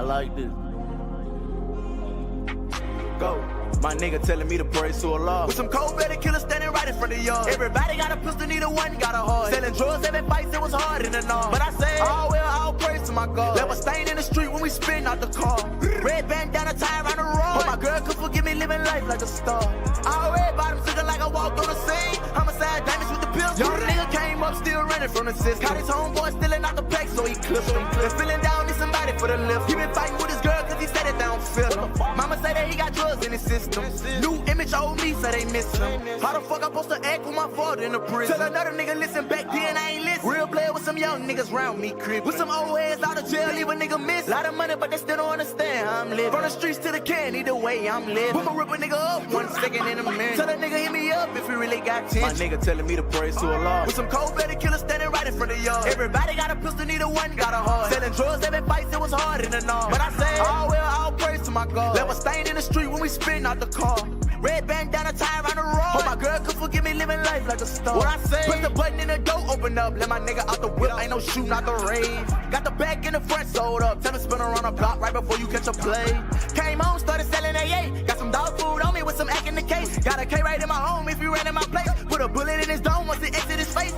like this. Go. My nigga telling me to praise to Allah. With some cold-blooded killers standing right in front of y'all. Everybody got a pistol, neither one got a heart. Selling drugs, every fight, it was hard in the north. But I said, all praise to my God. Left a stain in the street when we spin out the car. Red bandana tie around the road. But my girl could forgive me living life like a star. All red bottoms looking like I walked on the scene. Homicide damage with the pills. Young nigga came up still running from the system. Caught his homeboy stealing out the pack, so he clipped him. Been feeling down, need somebody for the lift. He been fighting with his girl cause he said it down feel him. Mama say that he got drugs in his system. New image, old me, so they miss him. How the fuck I supposed to act with my father in the prison? Tell another nigga listen back then, I ain't listen. Real player with some young niggas round me, crib. With some old heads out of jail, leave a nigga miss. Lot of money, but they still don't understand how I'm living. From the streets to the can, either way I'm living. Put my rip a nigga up 1 second in a minute. Tell a nigga hit me up if he really got 10. My nigga telling me to praise to Allah. With some cold-blooded killers standing right in front of y'all. Everybody got a pistol, neither one got a heart. Selling drugs, every fight, it was hard in the north. But I said, all praise to my God. Left a stain in the street when we spin out the car. Red bandana tie around the road. Hope my girl could forgive me living life like a star. What I say? Press the button and the door open up. Let my nigga out the whip. Ain't no shooting out the rave. Got the back in the front sold up. Tell me spin around the block right before you catch a play. Came home, started selling AA. Got some dog food on me with some act in the case. Got a K right in my home if you ran in my place. Put a bullet in his dome once it exit his face.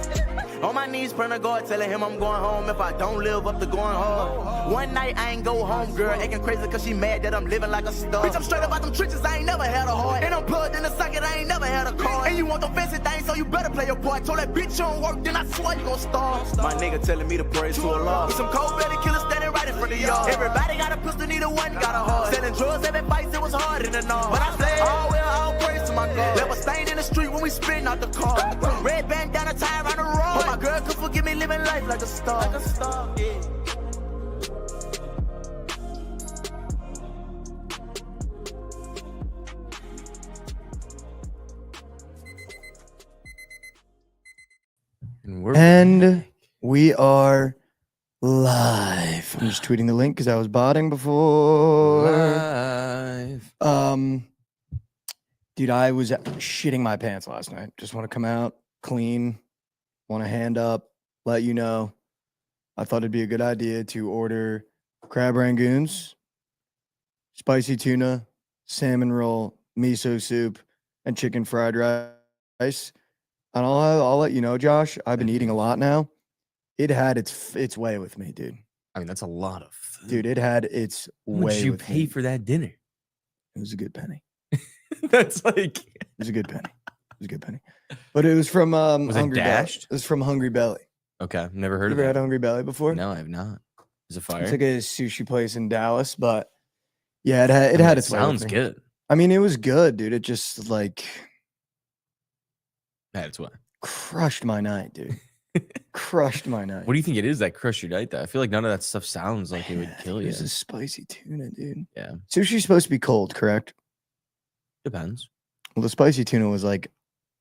On my knees, praying to God, telling him I'm going home if I don't live up to going hard. One night I ain't go home, girl, acting crazy cause she mad that I'm living like a star. Bitch, I'm straight up out them trenches, I ain't never had a heart. And I'm plugged in the socket, I ain't never had a car. And you want the fancy things, so you better play your part. Told that bitch you don't work, then I swear you gon' starve. My nigga telling me to praise to Allah. With some cold-blooded killers standing right in front of y'all. Everybody got a pistol, neither one got a heart. Selling drugs, every fight, it was hard in the north. But I said, all praise to my God. Left a stain in the street when we spin out the car. Red bandana tie around the road. Hope my girl could forgive me living life like a star. Like a star, yeah. And we are live. I'm just tweeting the link because I was botting before. Live. Dude, I was shitting my pants last night. Just want to come out clean. Want to hand up, let you know. I thought it'd be a good idea to order crab rangoons, spicy tuna, salmon roll, miso soup, and chicken fried rice. And I'll let you know, Josh, I've been eating a lot now. It had its way with me, dude. I mean, that's a lot of food. Dude, it had its way with me. What did you pay for that dinner? It was a good penny. That's like... It was a good penny. It was a good penny. But it was from was Hungry it dashed? Belly. It was from Hungry Belly. Okay, never heard You of ever it. had Hungry Belly before? No, I have not. Is it fire? It's like a sushi place in Dallas, but yeah, it had its way with sounds me. good. I mean, it was good, dude. It just like That's what. crushed my night, dude. Crushed my night. What do you think it is that crushed your night? Though I feel like none of that stuff sounds like it would kill It you. was a spicy tuna, dude. Yeah, Sushi's supposed to be cold, correct? depends. Well, the spicy tuna was like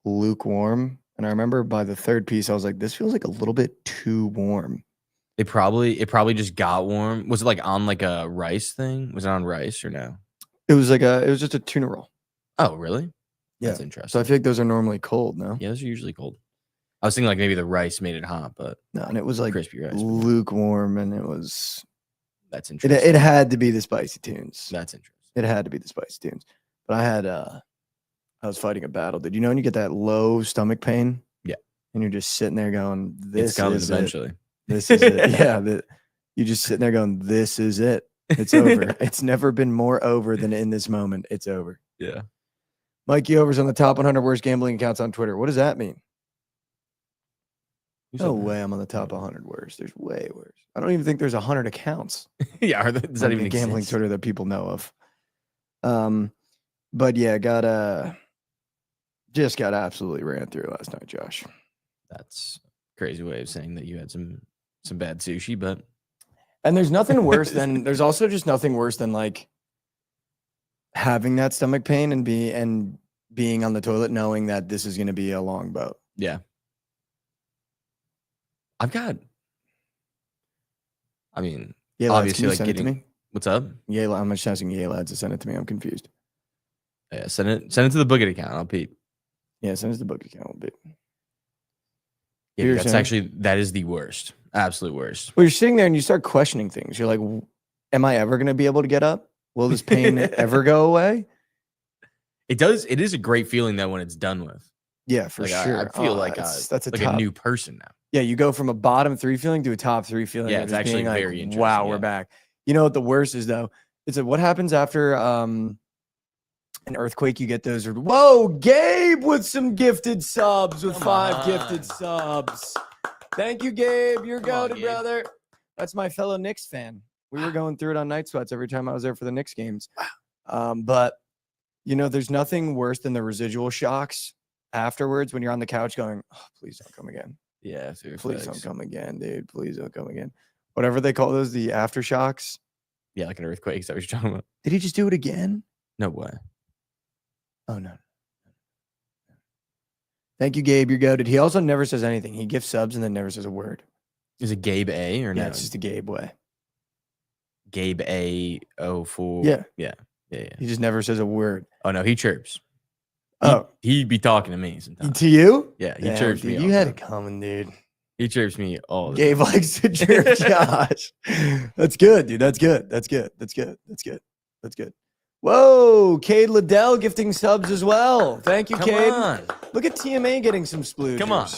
lukewarm. And I remember by the third piece, I was like, this feels like a little bit too warm. It probably just got warm. Was it like on like a rice thing? Was it on rice or no? It was just a tuna roll. Oh, really? Yeah. That's interesting. So I feel like those are normally cold, no? Yeah, those are usually cold. I was thinking like maybe the rice made it hot, but No, and it was like crispy rice. lukewarm, and it was That's interesting. it had to be the spicy tunes. That's interesting. It had to be the spicy tunes. But I was fighting a battle. Did you know when you get that low stomach pain? Yeah. And you're just sitting there going, this It's coming is eventually. it. This is it. Yeah. You're just sitting there going, this is it. It's over. It's never been more over than in this moment. It's over. Yeah. Mikey Over's on the top 100 worst gambling accounts on Twitter. What does that mean? No way I'm on the top 100 worst. There's way worse. I don't even think there's 100 accounts. Yeah. Does that on even the gambling exist? Twitter that people know of? But yeah, just got absolutely ran through last night, Josh. That's a crazy way of saying that you had some bad sushi, but And there's nothing worse than there's also just nothing worse than like having that stomach pain and being on the toilet knowing that this is going to be a long boat. yeah. Yeah, obviously, like send it to me. What's up? Yeah, I'm just asking Yay lads to send it to me. I'm confused. Yeah, send it to the Bookit account. I'll peep. Yeah, send us the book account a bit. Yeah, You're that's saying? actually that is the worst. Absolute worst. Well, you're sitting there and you start questioning things. You're like, am I ever going to be able to get up? Will this pain ever go away? It does. It is a great feeling though when it's done with. Yeah, for sure. I feel that's a new person now. Yeah, you go from a bottom 3 feeling to a top 3 feeling. Yeah, it's actually like, very interesting. Wow, we're back. You know what the worst is though? It's what happens after an earthquake. You get those. Whoa, Gabe with some gifted subs with 5 gifted subs. Thank you, Gabe. You're goated, brother. That's my fellow Knicks fan. We were going through it on Night Sweats every time I was there for the Knicks games. But you know, there's nothing worse than the residual shocks afterwards when you're on the couch going, oh, please don't come again. Yeah, please don't come again, dude. Please don't come again. Whatever they call those, the aftershocks. Yeah, like an earthquake. Is that what you're talking about? Did he just do it again? No way. Oh, no. Thank you, Gabe. You're goated. He also never says anything. He gives subs and then never says a word. Is it Gabe A or no? Yeah, it's just the Gabe way. Gabe A04. Yeah. Yeah. He just never says a word. Oh, no, he chirps. He'd be talking to me sometimes. To you? Yeah, he chirps me. You had it coming, dude. He chirps me all the Gabe time. likes to chirp Josh. That's good, dude. That's good. Whoa, Cade Liddell gifting subs as well. Thank you, Cade. Come on. Look at TMA getting some sploogers. Come on.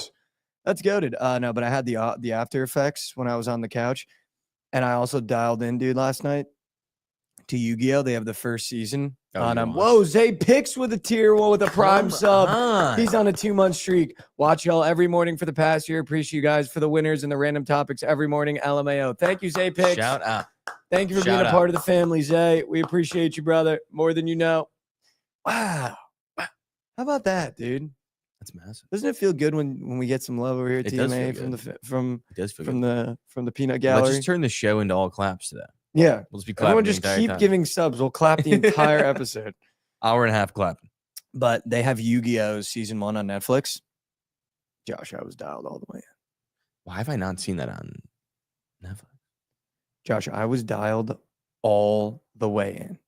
That's goated. No, but I had the after effects when I was on the couch. And I also dialed in, dude, last night to Yu-Gi-Oh! They have the first season on them. Whoa, Zay Picks with a tier 1 with a prime sub. He's on a 2-month streak. Watch y'all every morning for the past year. Appreciate you guys for the winners and the random topics every morning. LMAO. Thank you, Zay Picks. Shout out. Thank you for being a part of the family, Zay. We appreciate you, brother, more than you know. Wow. How about that, dude? That's massive. Doesn't it feel good when we get some love over here at TMA from the peanut gallery? Let's just turn the show into all claps today. Yeah. We'll just be clapping. Everyone just keep giving subs. We'll clap the entire episode. Hour and a half clapping. But they have Yu-Gi-Oh! Season 1 on Netflix. Josh, I was dialed all the way in. Why have I not seen that on Netflix? Josh, I was dialed all the way in.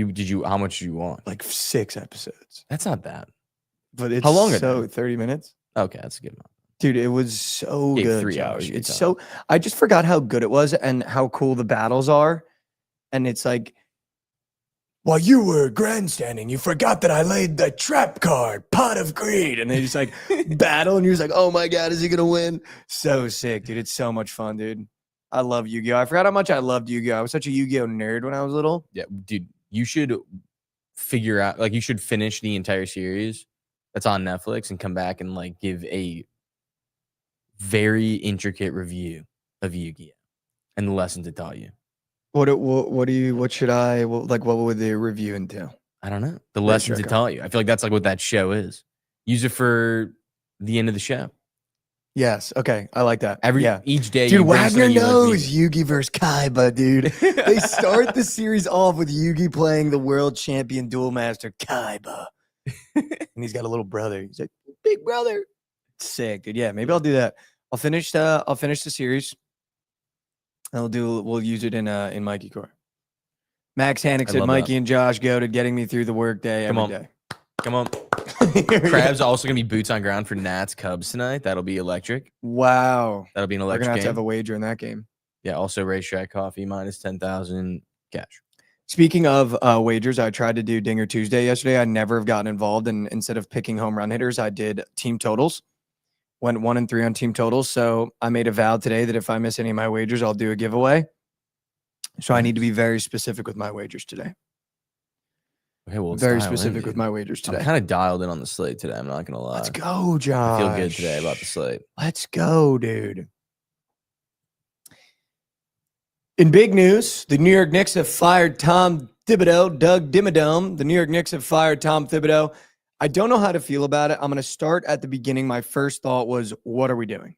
How much did you want? Like 6 episodes. That's not bad. But it's how long? 30 minutes. Okay, that's a good amount. Dude, it was so good. 3 hours. It's so. I just forgot how good it was and how cool the battles are. And it's like, while you were grandstanding, you forgot that I laid the trap card, Pot of Greed. And they just like battle, and you're just like, oh my God, is he gonna win? So sick, dude. It's so much fun, dude. I love Yu-Gi-Oh! I forgot how much I loved Yu-Gi-Oh! I was such a Yu-Gi-Oh! Nerd when I was little. Yeah, dude, you should figure out, like, you should finish the entire series that's on Netflix and come back and like give a very intricate review of Yu-Gi-Oh! And the lessons it taught you. What would the review entail? I don't know. The lessons it taught you. I feel like that's like what that show is. Use it for the end of the show. Yes. Okay. I like that. Each day. Dude, Wagner knows Yugi versus Kaiba, dude. They start the series off with Yugi playing the world champion duel master Kaiba. And he's got a little brother. He's like, big brother. Sick, dude. Yeah, maybe I'll do that. I'll finish the series. We'll use it in Mikey Core. Max Hannick said Mikey and Josh go to getting me through the workday every day. Come on. Krabs also gonna be boots on ground for Nats Cubs tonight. That'll be electric. Wow. That'll be an electric game. We're gonna have to have a wager in that game. Yeah, also Racetrack Coffee minus 10,000 cash. Speaking of wagers, I tried to do Dinger Tuesday yesterday. I never have gotten involved, and instead of picking home run hitters, I did team totals. Went 1-3 on team totals. So I made a vow today that if I miss any of my wagers, I'll do a giveaway. So I need to be very specific with my wagers today. Okay, well, very specific with my wagers today. I'm kind of dialed in on the slate today. I'm not gonna lie. Let's go, Josh. I feel good today about the slate. Let's go, dude. In big news, the New York Knicks have fired Tom Thibodeau, Doug Dimmadome. The New York Knicks have fired Tom Thibodeau. I don't know how to feel about it. I'm going to start at the beginning. My first thought was, what are we doing?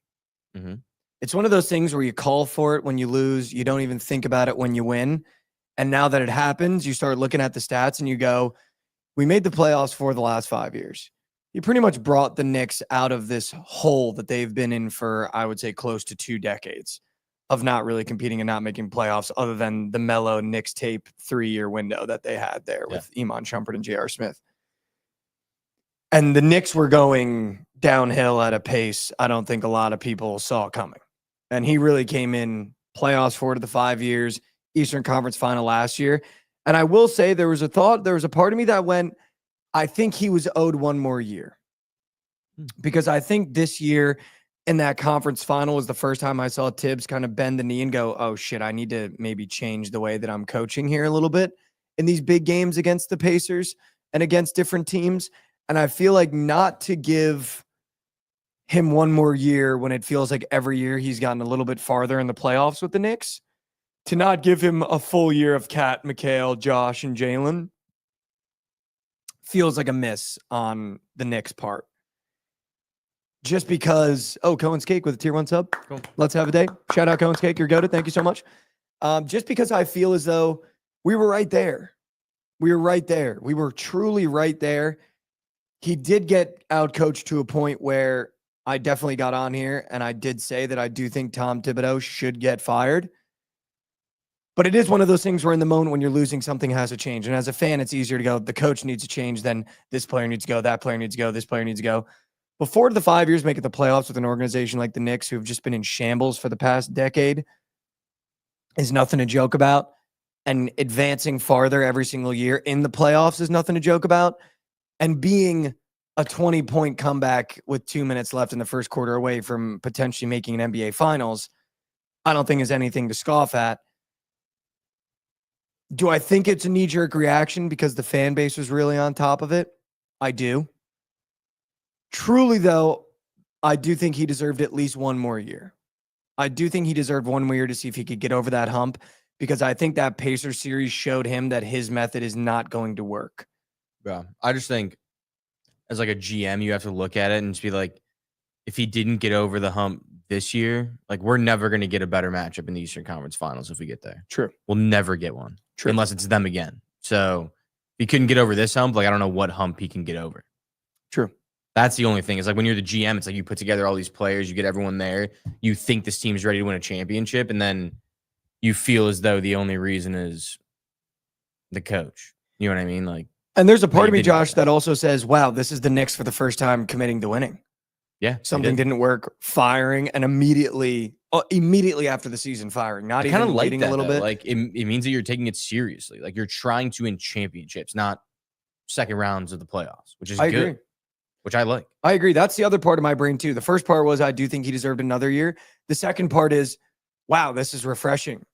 Mm-hmm. It's one of those things where you call for it when you lose. You don't even think about it when you win. And now that it happens, you start looking at the stats and you go, we made the playoffs for the last 5 years. You pretty much brought the Knicks out of this hole that they've been in for, I would say, close to 2 decades of not really competing and not making playoffs other than the mellow Knicks tape 3-year window that they had there with Iman Shumpert and J.R. Smith. And the Knicks were going downhill at a pace I don't think a lot of people saw coming. And he really came in playoffs 4 to the 5 years. Eastern Conference final last year. And I will say there was a part of me that went, I think he was owed one more year. Because I think this year in that conference final was the first time I saw Tibbs kind of bend the knee and go, oh shit, I need to maybe change the way that I'm coaching here a little bit in these big games against the Pacers and against different teams. And I feel like not to give him one more year when it feels like every year he's gotten a little bit farther in the playoffs with the Knicks, to not give him a full year of Kat, Mikhail, Josh, and Jalen feels like a miss on the Knicks' part. Just because, Cohen's Cake with a tier 1 sub. Cool. Let's have a day. Shout out Cohen's Cake. You're goated. Thank you so much. Just because I feel as though we were right there. We were right there. We were truly right there. He did get outcoached to a point where I definitely got on here and I did say that I do think Tom Thibodeau should get fired. But it is one of those things where in the moment when you're losing, something has to change. And as a fan, it's easier to go, the coach needs to change than this player needs to go, that player needs to go, this player needs to go. Before the 5 years making the playoffs with an organization like the Knicks, who have just been in shambles for the past decade, is nothing to joke about. And advancing farther every single year in the playoffs is nothing to joke about. And being a 20-point comeback with 2 minutes left in the first quarter away from potentially making an NBA Finals, I don't think is anything to scoff at. Do I think it's a knee-jerk reaction because the fan base was really on top of it? I do. Truly, though, I do think he deserved at least one more year. I do think he deserved one more year to see if he could get over that hump, because I think that Pacers series showed him that his method is not going to work. Yeah, I just think as like a GM, you have to look at it and just be like, if he didn't get over the hump this year, like we're never going to get a better matchup in the Eastern Conference Finals if we get there. True. We'll never get one. True. Unless it's them again. So if he couldn't get over this hump, like I don't know what hump he can get over. True. That's the only thing. It's like when you're the GM, it's like you put together all these players, you get everyone there, you think this team's ready to win a championship, and then you feel as though the only reason is the coach. You know what I mean? Like, and there's a part of me, Josh, that also says, wow, this is the Knicks for the first time committing to winning. Yeah. Something didn't work, firing, and immediately after the season firing, not even waiting a little bit. Like it means that you're taking it seriously. Like you're trying to win championships, not second rounds of the playoffs, which is good. Agree. Which I like. I agree. That's the other part of my brain too. The first part was I do think he deserved another year. The second part is, wow, this is refreshing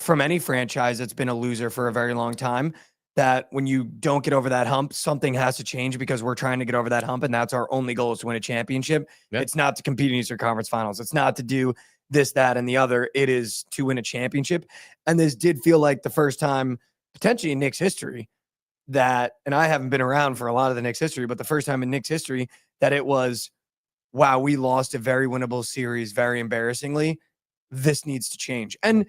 from any franchise that's been a loser for a very long time, that when you don't get over that hump, something has to change because we're trying to get over that hump. And that's our only goal, is to win a championship. Yep. It's not to compete in Eastern Conference Finals. It's not to do this, that, and the other. It is to win a championship. And this did feel like the first time potentially in Knicks history that, and I haven't been around for a lot of the Knicks history, but the first time in Knicks history that it was, wow, we lost a very winnable series very embarrassingly. This needs to change. And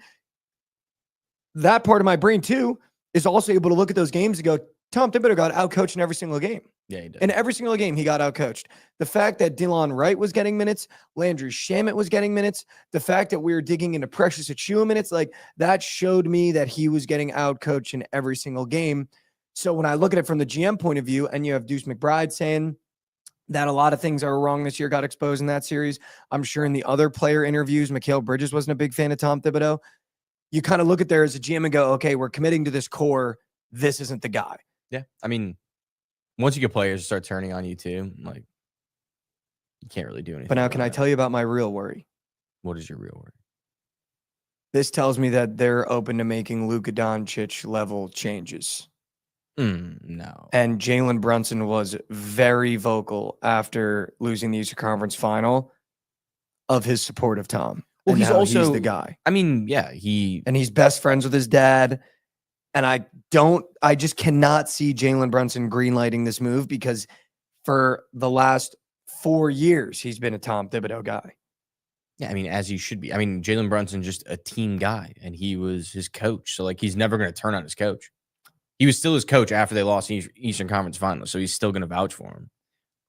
that part of my brain too is also able to look at those games and go, Tom Thibodeau got outcoached in every single game. Yeah, he did. In every single game, he got outcoached. The fact that Delon Wright was getting minutes, Landry Shamet was getting minutes, the fact that we were digging into Precious Achiuwa minutes, like that showed me that he was getting outcoached in every single game. So when I look at it from the GM point of view, and you have Deuce McBride saying that a lot of things are wrong this year got exposed in that series. I'm sure in the other player interviews, Mikal Bridges wasn't a big fan of Tom Thibodeau. You kind of look at there as a GM and go, okay, we're committing to this core. This isn't the guy. Yeah. I mean, once you get players to start turning on you too, like you can't really do anything. But now can I tell you about my real worry? What is your real worry? This tells me that they're open to making Luka Doncic level changes. No. And Jalen Brunson was very vocal after losing the Eastern Conference Final of his support of Tom. Well, he's the guy. I mean, yeah, and he's best friends with his dad. And I just cannot see Jalen Brunson greenlighting this move, because for the last 4 years, he's been a Tom Thibodeau guy. Yeah, I mean, as he should be. I mean, Jalen Brunson's just a team guy, and he was his coach. So, like, he's never going to turn on his coach. He was still his coach after they lost Eastern Conference Finals, so he's still going to vouch for him.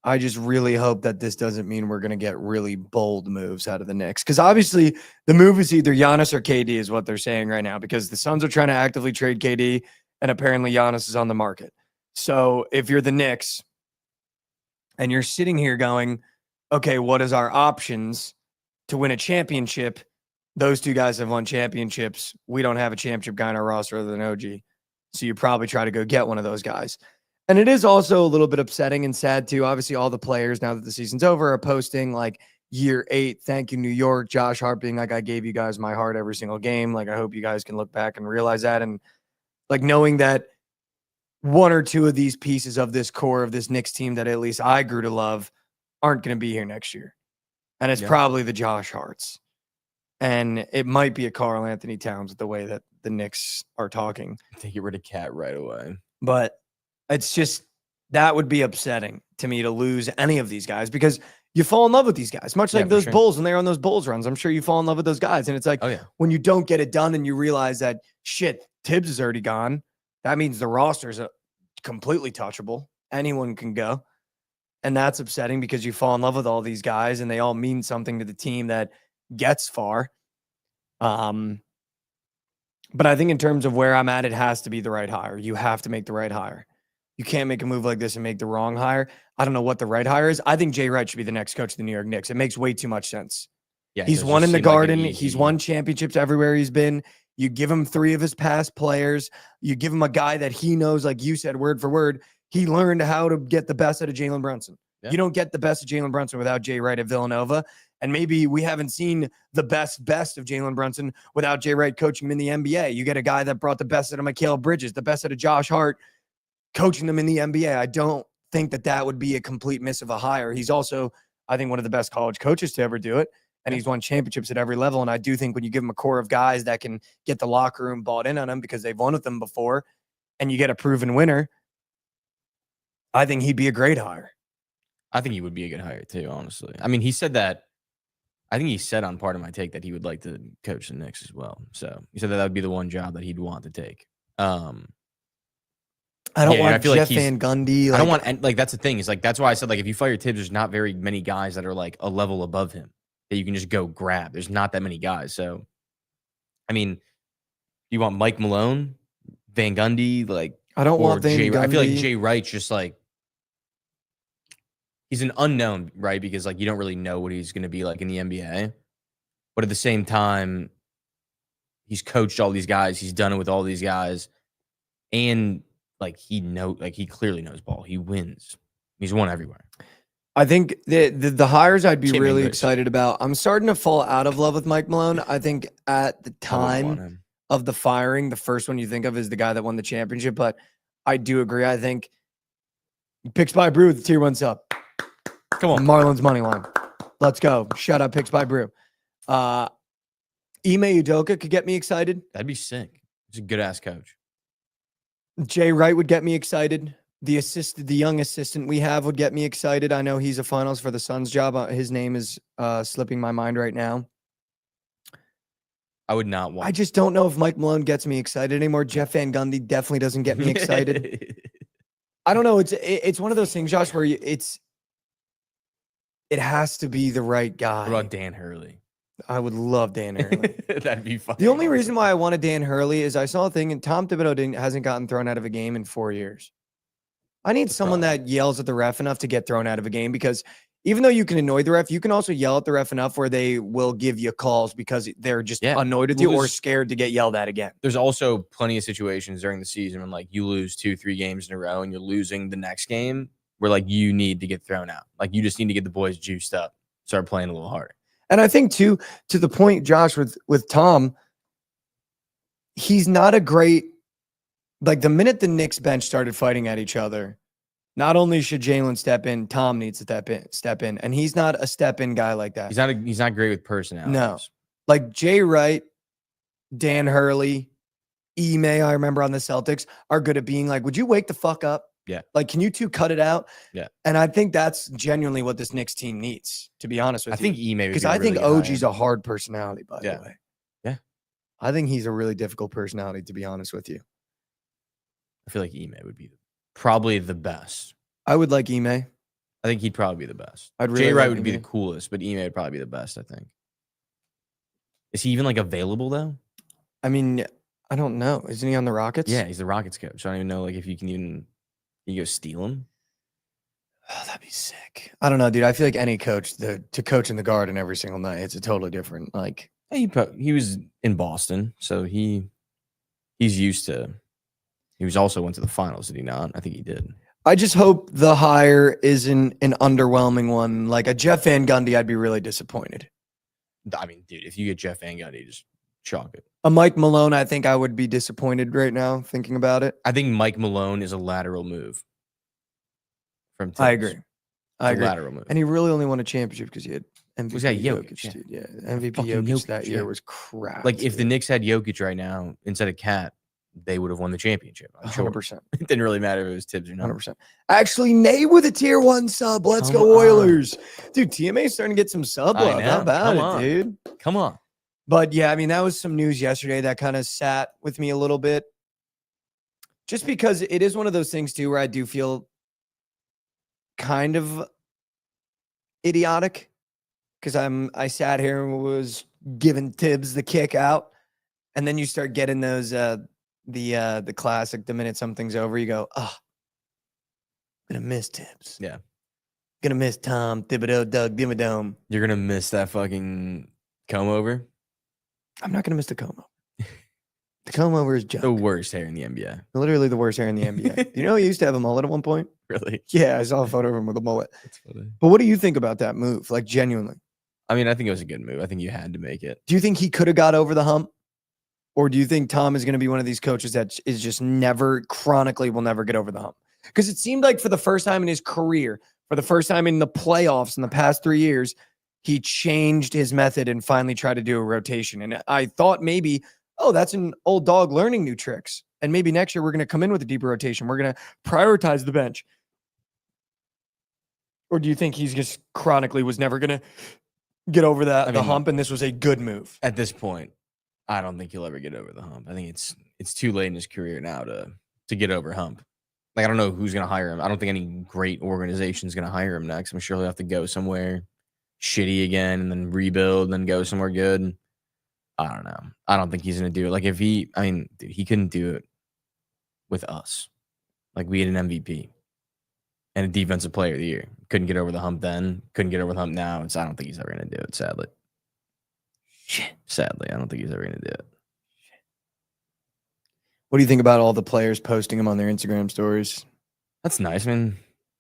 I just really hope that this doesn't mean we're going to get really bold moves out of the Knicks, because obviously the move is either Giannis or KD is what they're saying right now, because the Suns are trying to actively trade KD, and apparently Giannis is on the market. So if you're the Knicks and you're sitting here going, okay, what is our options to win a championship? those two guys have won championships. We don't have a championship guy on our roster other than OG. So you probably try to go get one of those guys. And it is also a little bit upsetting and sad too. Obviously, all the players, now that the season's over, are posting like year 8. Thank you, New York. Josh Hart being like, I gave you guys my heart every single game. Like, I hope you guys can look back and realize that. And like knowing that one or two of these pieces of this core of this Knicks team that at least I grew to love aren't going to be here next year. And it's probably the Josh Harts. And it might be a Karl Anthony Towns with the way that the Knicks are talking. They get rid of Cat right away. But it's just, that would be upsetting to me to lose any of these guys because you fall in love with these guys, much like those Bulls when they're on those Bulls runs. I'm sure you fall in love with those guys. And it's like, when you don't get it done and you realize that shit, Tibbs is already gone. That means the roster is completely touchable. Anyone can go. And that's upsetting because you fall in love with all these guys and they all mean something to the team that gets far. But I think in terms of where I'm at, it has to be the right hire. You have to make the right hire. You can't make a move like this and make the wrong hire. I don't know what the right hire is. I think Jay Wright should be the next coach of the New York Knicks. It makes way too much sense. Yeah, he's won in the Garden. Like he's won championships everywhere he's been. You give him 3 of his past players. You give him a guy that he knows, like you said, word for word. He learned how to get the best out of Jalen Brunson. Yeah. You don't get the best of Jalen Brunson without Jay Wright at Villanova. And maybe we haven't seen the best of Jalen Brunson without Jay Wright coaching him in the NBA. You get a guy that brought the best out of Mikal Bridges, the best out of Josh Hart, coaching them in the NBA. I don't think that would be a complete miss of a hire. He's also, I think, one of the best college coaches to ever do it. And he's won championships at every level. And I do think when you give him a core of guys that can get the locker room bought in on him because they've won with them before, and you get a proven winner, I think he'd be a great hire. I think he would be a good hire too, honestly. I mean, he said that. I think he said on Part of My Take that he would like to coach the Knicks as well. So he said that would be the one job that he'd want to take. I don't want Jeff Van Gundy. I don't want, and like that's the thing. Is like that's why I said like if you fire Tibbs, there's not very many guys that are like a level above him that you can just go grab. There's not that many guys. So, I mean, you want Mike Malone, Van Gundy, like I don't want Van Gundy. I feel like Jay Wright's just like he's an unknown, right? Because like you don't really know what he's going to be like in the NBA, but at the same time, he's coached all these guys. He's done it with all these guys, and like he clearly knows ball. He wins. He's won everywhere. I think the hires I'd be really excited about. I'm starting to fall out of love with Mike Malone. I think at the time of the firing, the first one you think of is the guy that won the championship. But I do agree. I think Picks by Brew with the tier 1 sub. Come on, Marlins money line. Let's go. Shout out Picks by Brew. Ime Udoka could get me excited. That'd be sick. He's a good ass coach. Jay Wright would get me excited. The young assistant we have would get me excited. I know he's a finals for the Suns job. His name is slipping my mind right now. I would not want. I just don't know if Mike Malone gets me excited anymore. Jeff Van Gundy definitely doesn't get me excited. I don't know. It's one of those things, Josh, where it has to be the right guy. What about Dan Hurley? I would love Dan Hurley. That'd be fun. The only reason why I wanted Dan Hurley is I saw a thing, and Tom Thibodeau hasn't gotten thrown out of a game in 4 years. I need someone that yells at the ref enough to get thrown out of a game, because even though you can annoy the ref, you can also yell at the ref enough where they will give you calls because they're just annoyed with you or scared to get yelled at again. There's also plenty of situations during the season when like you lose 2-3 games in a row and you're losing the next game where like you need to get thrown out. Like you just need to get the boys juiced up, start playing a little harder. And I think too, to the point, Josh, with Tom, he's not a great, like the minute the Knicks bench started fighting at each other, not only should Jalen step in, Tom needs to step in. And he's not a step-in guy like that. He's not great with personality. No. Like Jay Wright, Dan Hurley, Ime, I remember on the Celtics, are good at being like, would you wake the fuck up? Yeah. Like, can you two cut it out? Yeah. And I think that's genuinely what this Knicks team needs, to be honest with you. I think Ime, because I think OG's a hard personality, by the way. Yeah. I think he's a really difficult personality, to be honest with you. I feel like Ime would be probably the best. I would like Ime. I think he'd probably be the best. Jay Wright would be the coolest, but Ime would probably be the best, I think. Is he even like available though? I mean, I don't know. Isn't he on the Rockets? Yeah, he's the Rockets coach. I don't even know like if you can even go steal him. Oh, that'd be sick. I don't know, dude. I feel like any coach to coach in the Garden every single night, it's a totally different He was in Boston, so he's used to. He was also went to the finals, did he not? I think he did. I just hope the hire isn't an underwhelming one. Like a Jeff Van Gundy, I'd be really disappointed. I mean, dude, if you get Jeff Van Gundy, just chalk it. A Mike Malone, I think I would be disappointed right now thinking about it. I think Mike Malone is a lateral move. From Tibbs. I agree. I agree. Lateral move. And he really only won a championship because he had MVP Was that Jokic, Jokic? dude. Yeah, MVP Fucking Jokic Jokic, that year yeah. was crap. Like if the dude. Knicks had Jokic right now instead of Cat, they would have won the championship. I'm sure. 100%. It didn't really matter if it was Tibbs or not. 100%. Actually, Nate with a tier 1 sub. Let's Come go on. Oilers. Dude, TMA's starting to get some sub I love. know. How about Come it, on. dude? Come on. But yeah, I mean, that was some news yesterday that kind of sat with me a little bit. Just because it is one of those things, too, where I do feel kind of idiotic. Because I sat here and was giving Tibbs the kick out. And then you start getting those the classic, the minute something's over, you go, oh, I'm gonna miss Tibbs. Yeah. Gonna miss Tom Thibodeau, Doug Dimmadome. You're gonna miss that fucking comb over. I'm not gonna miss the comb over. The comb over is junk. The worst hair in the NBA. Literally the worst hair in the NBA. You know, he used to have a mullet at one point. Really? Yeah, I saw a photo of him with a mullet. That's funny. But what do you think about that move? Like, genuinely, I mean, I think it was a good move. I think you had to make it. do you think he could have got over the hump? Or do you think Tom is going to be one of these coaches that is just chronically will never get over the hump? Because it seemed like for the first time in his career, for the first time in the playoffs in the past 3 years, he changed his method and finally tried to do a rotation. And I thought maybe, oh, that's an old dog learning new tricks. And maybe next year we're going to come in with a deeper rotation. We're going to prioritize the bench. Or do you think he's just chronically was never going to get over the hump and this was a good move? At this point, I don't think he'll ever get over the hump. I think it's too late in his career now to get over hump. Like, I don't know who's going to hire him. I don't think any great organization is going to hire him next. I'm sure he'll have to go somewhere shitty again and then rebuild and then go somewhere good. I don't know. I don't think he's going to do it. Like, dude, he couldn't do it with us. Like, we had an MVP and a defensive player of the year. Couldn't get over the hump then. Couldn't get over the hump now. I don't think he's ever going to do it, sadly. Sadly, I don't think he's ever going to do it. What do you think about all the players posting him on their Instagram stories? That's nice. I mean,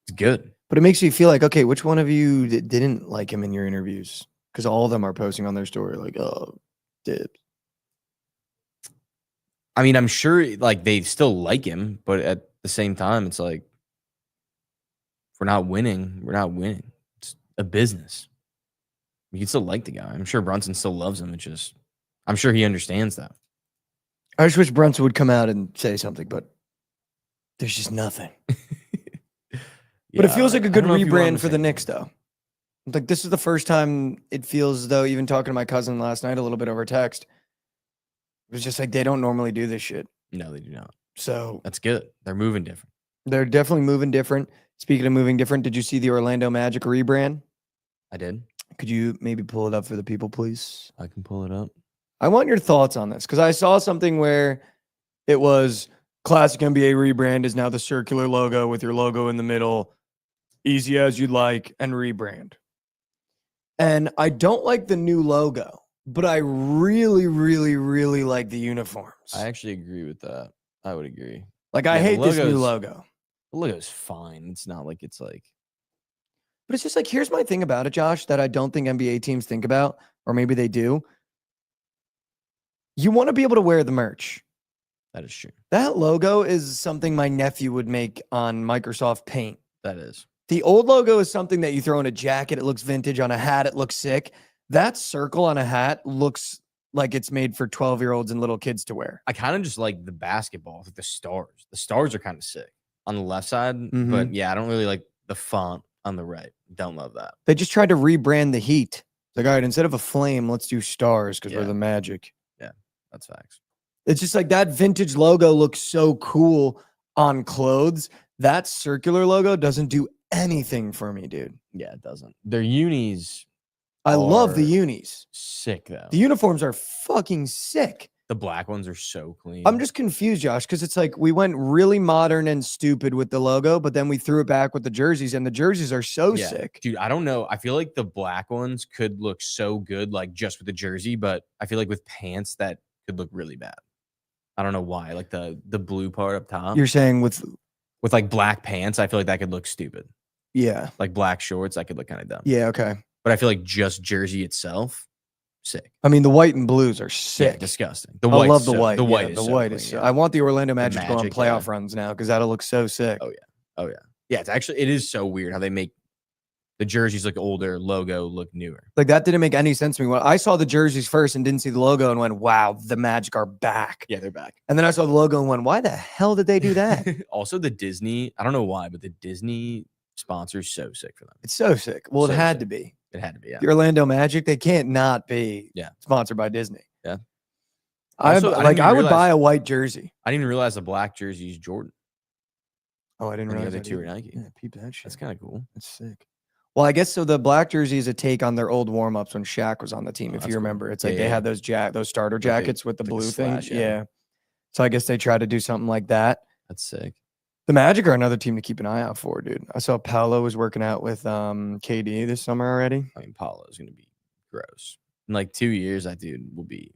it's good. But it makes you feel like, okay, which one of you didn't like him in your interviews? Because all of them are posting on their story like, oh, Tibbs. I mean, I'm sure like they still like him, but at the same time, it's like, if we're not winning, we're not winning. It's a business. You can still like the guy. I'm sure Brunson still loves him. It's just, I'm sure he understands that. I just wish Brunson would come out and say something, but there's just nothing. But it feels like a good rebrand for the Knicks, though. Like, this is the first time it feels, though, even talking to my cousin last night a little bit over text, it was just like they don't normally do this shit. No, they do not. So that's good. They're moving different. They're definitely moving different. Speaking of moving different, did you see the Orlando Magic rebrand? I did. Could you maybe pull it up for the people, please? I can pull it up. I want your thoughts on this because I saw something where it was classic NBA rebrand is now the circular logo with your logo in the middle, easy as you'd like, and rebrand. And I don't like the new logo, but I really, really, really like the uniforms. I actually agree with that. I would agree. Like, I hate this new logo. The logo's fine. It's not like it's like. But it's just like, here's my thing about it, Josh, that I don't think NBA teams think about, or maybe they do. You want to be able to wear the merch. That is true. That logo is something my nephew would make on Microsoft Paint. That is. The old logo is something that you throw in a jacket. It looks vintage. On a hat, it looks sick. That circle on a hat looks like it's made for 12-year-olds and little kids to wear. I kind of just like the basketball, like the stars. The stars are kind of sick on the left side. But yeah, I don't really like the font on the right. Don't love that. They just tried to rebrand the Heat. Like, all right, instead of a flame, let's do stars because we're the Magic. Yeah, that's facts. It's just like that vintage logo looks so cool on clothes. That circular logo doesn't do anything for me, dude. Yeah, it doesn't. Their unis. I love the unis. Sick, though. The uniforms are fucking sick. The black ones are so clean. I'm just confused, Josh, because it's like we went really modern and stupid with the logo, but then we threw it back with the jerseys, and the jerseys are so sick. Dude, I don't know. I feel like the black ones could look so good, like just with the jersey, but I feel like with pants that could look really bad. I don't know why. Like the blue part up top. You're saying with like black pants, I feel like that could look stupid. yeah. Like black shorts, that could look kind of dumb. Yeah, okay. But I feel like just jersey itself, sick. I mean, the white and blues are Yeah, sick. disgusting. I love the white. The white Yeah, is the so white clean, is. yeah. I want the Orlando Magic to go on Magic, playoff yeah. runs now because that'll look so sick. Oh yeah. Yeah, it is so weird how they make the jerseys look older, logo look newer. Like that didn't make any sense to me. When I saw the jerseys first and didn't see the logo and went, "Wow, the Magic are back." Yeah, they're back. And then I saw the logo and went, "Why the hell did they do that?" Also, the Disney, I don't know why, but the Disney sponsor's so sick for them. It's so sick. Well, So it had sick. to be. It had to be, yeah. The Orlando Magic, they can't not be sponsored by Disney. Yeah. I Also, would realize- buy a white jersey. I didn't even realize the black jersey is Jordan. Oh, I didn't And the realize other that two are either. Nike. Yeah, peep that shit. That's kind of cool. That's sick. Well, I guess so. The black jersey is a take on their old warm ups when Shaq was on the team. Oh, If that's you cool. remember, it's Yeah, like they yeah. had those starter jackets with the like a blue slash, thing. yeah. Yeah. So I guess they tried to do something like that. That's sick. The Magic are another team to keep an eye out for, dude. I saw Paolo was working out with KD this summer already. I mean, Paulo is going to be gross. In like 2 years, that dude will be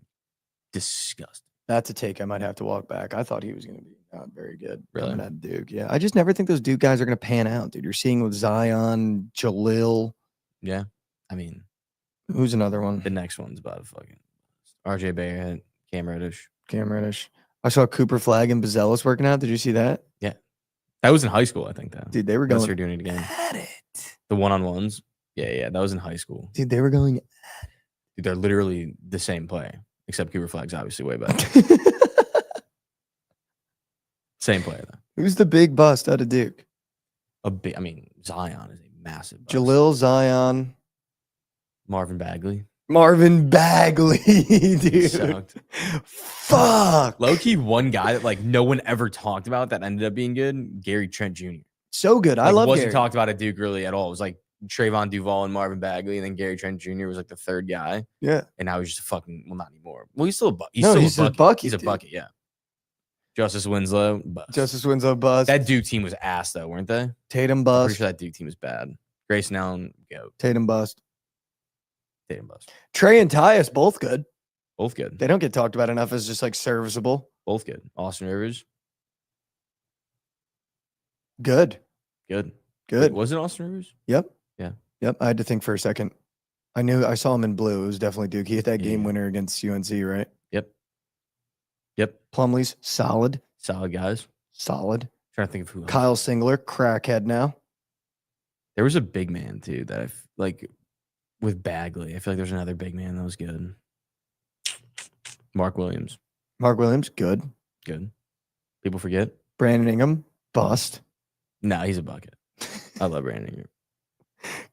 disgusting. That's a take I might have to walk back. I thought he was going to be not very good. Really? Coming out of Duke. Yeah. I just never think those Duke guys are going to pan out, dude. You're seeing with Zion, Jalil. Yeah. I mean, Who's another one? the next one's about fucking RJ Barrett, Cam Reddish. Cam Reddish. I saw Cooper Flag and Bazelis working out. Did you see that? That was in high school, I think, though. Dude, they were Unless going they're doing it again. at it. The one-on-ones. Yeah. That was in high school. Dude, they were going Dude, they're literally the same play, except Cooper Flag's obviously way better. Same player, though. Who's the big bust out of Duke? I mean, Zion is a massive bust. Jalil, Zion, Marvin Bagley. Marvin Bagley, He dude. sucked. Fuck. Low-key, one guy that like no one ever talked about that ended up being good, Gary Trent Jr. So good. I Like, love wasn't Gary. talked about at Duke really at all. It was like Trayvon Duval and Marvin Bagley, and then Gary Trent Jr. was like the third guy. Yeah. And now he's just a fucking, well, not anymore. Well, he's still a bucket. No, he's a bucket, He's a dude. bucket, yeah. Justice Winslow, bust. Justice Winslow bust. That Duke team was ass though, weren't they? Tatum I'm bust. pretty sure that Duke team was bad. Grayson Allen, go. Tatum bust. Tatum bust. Trey and Tyus, both good. Both good. They don't get talked about enough as just like serviceable. Both good. Austin Rivers, Good. good. Good. Was it Austin Rivers? Yep. Yeah. Yep. I had to think for a second. I saw him in blue. It was definitely Duke. He hit that game Yeah. winner against UNC, right? Yep. Plumlee's solid. Solid guys. Solid. Trying to think of who else. Kyle Singler, crackhead now. There was a big man too that like with Bagley. I feel like there's another big man that was good. Mark Williams, Mark Williams, good. good. People forget. Brandon Ingram, bust. No, he's a bucket. I love Brandon Ingram.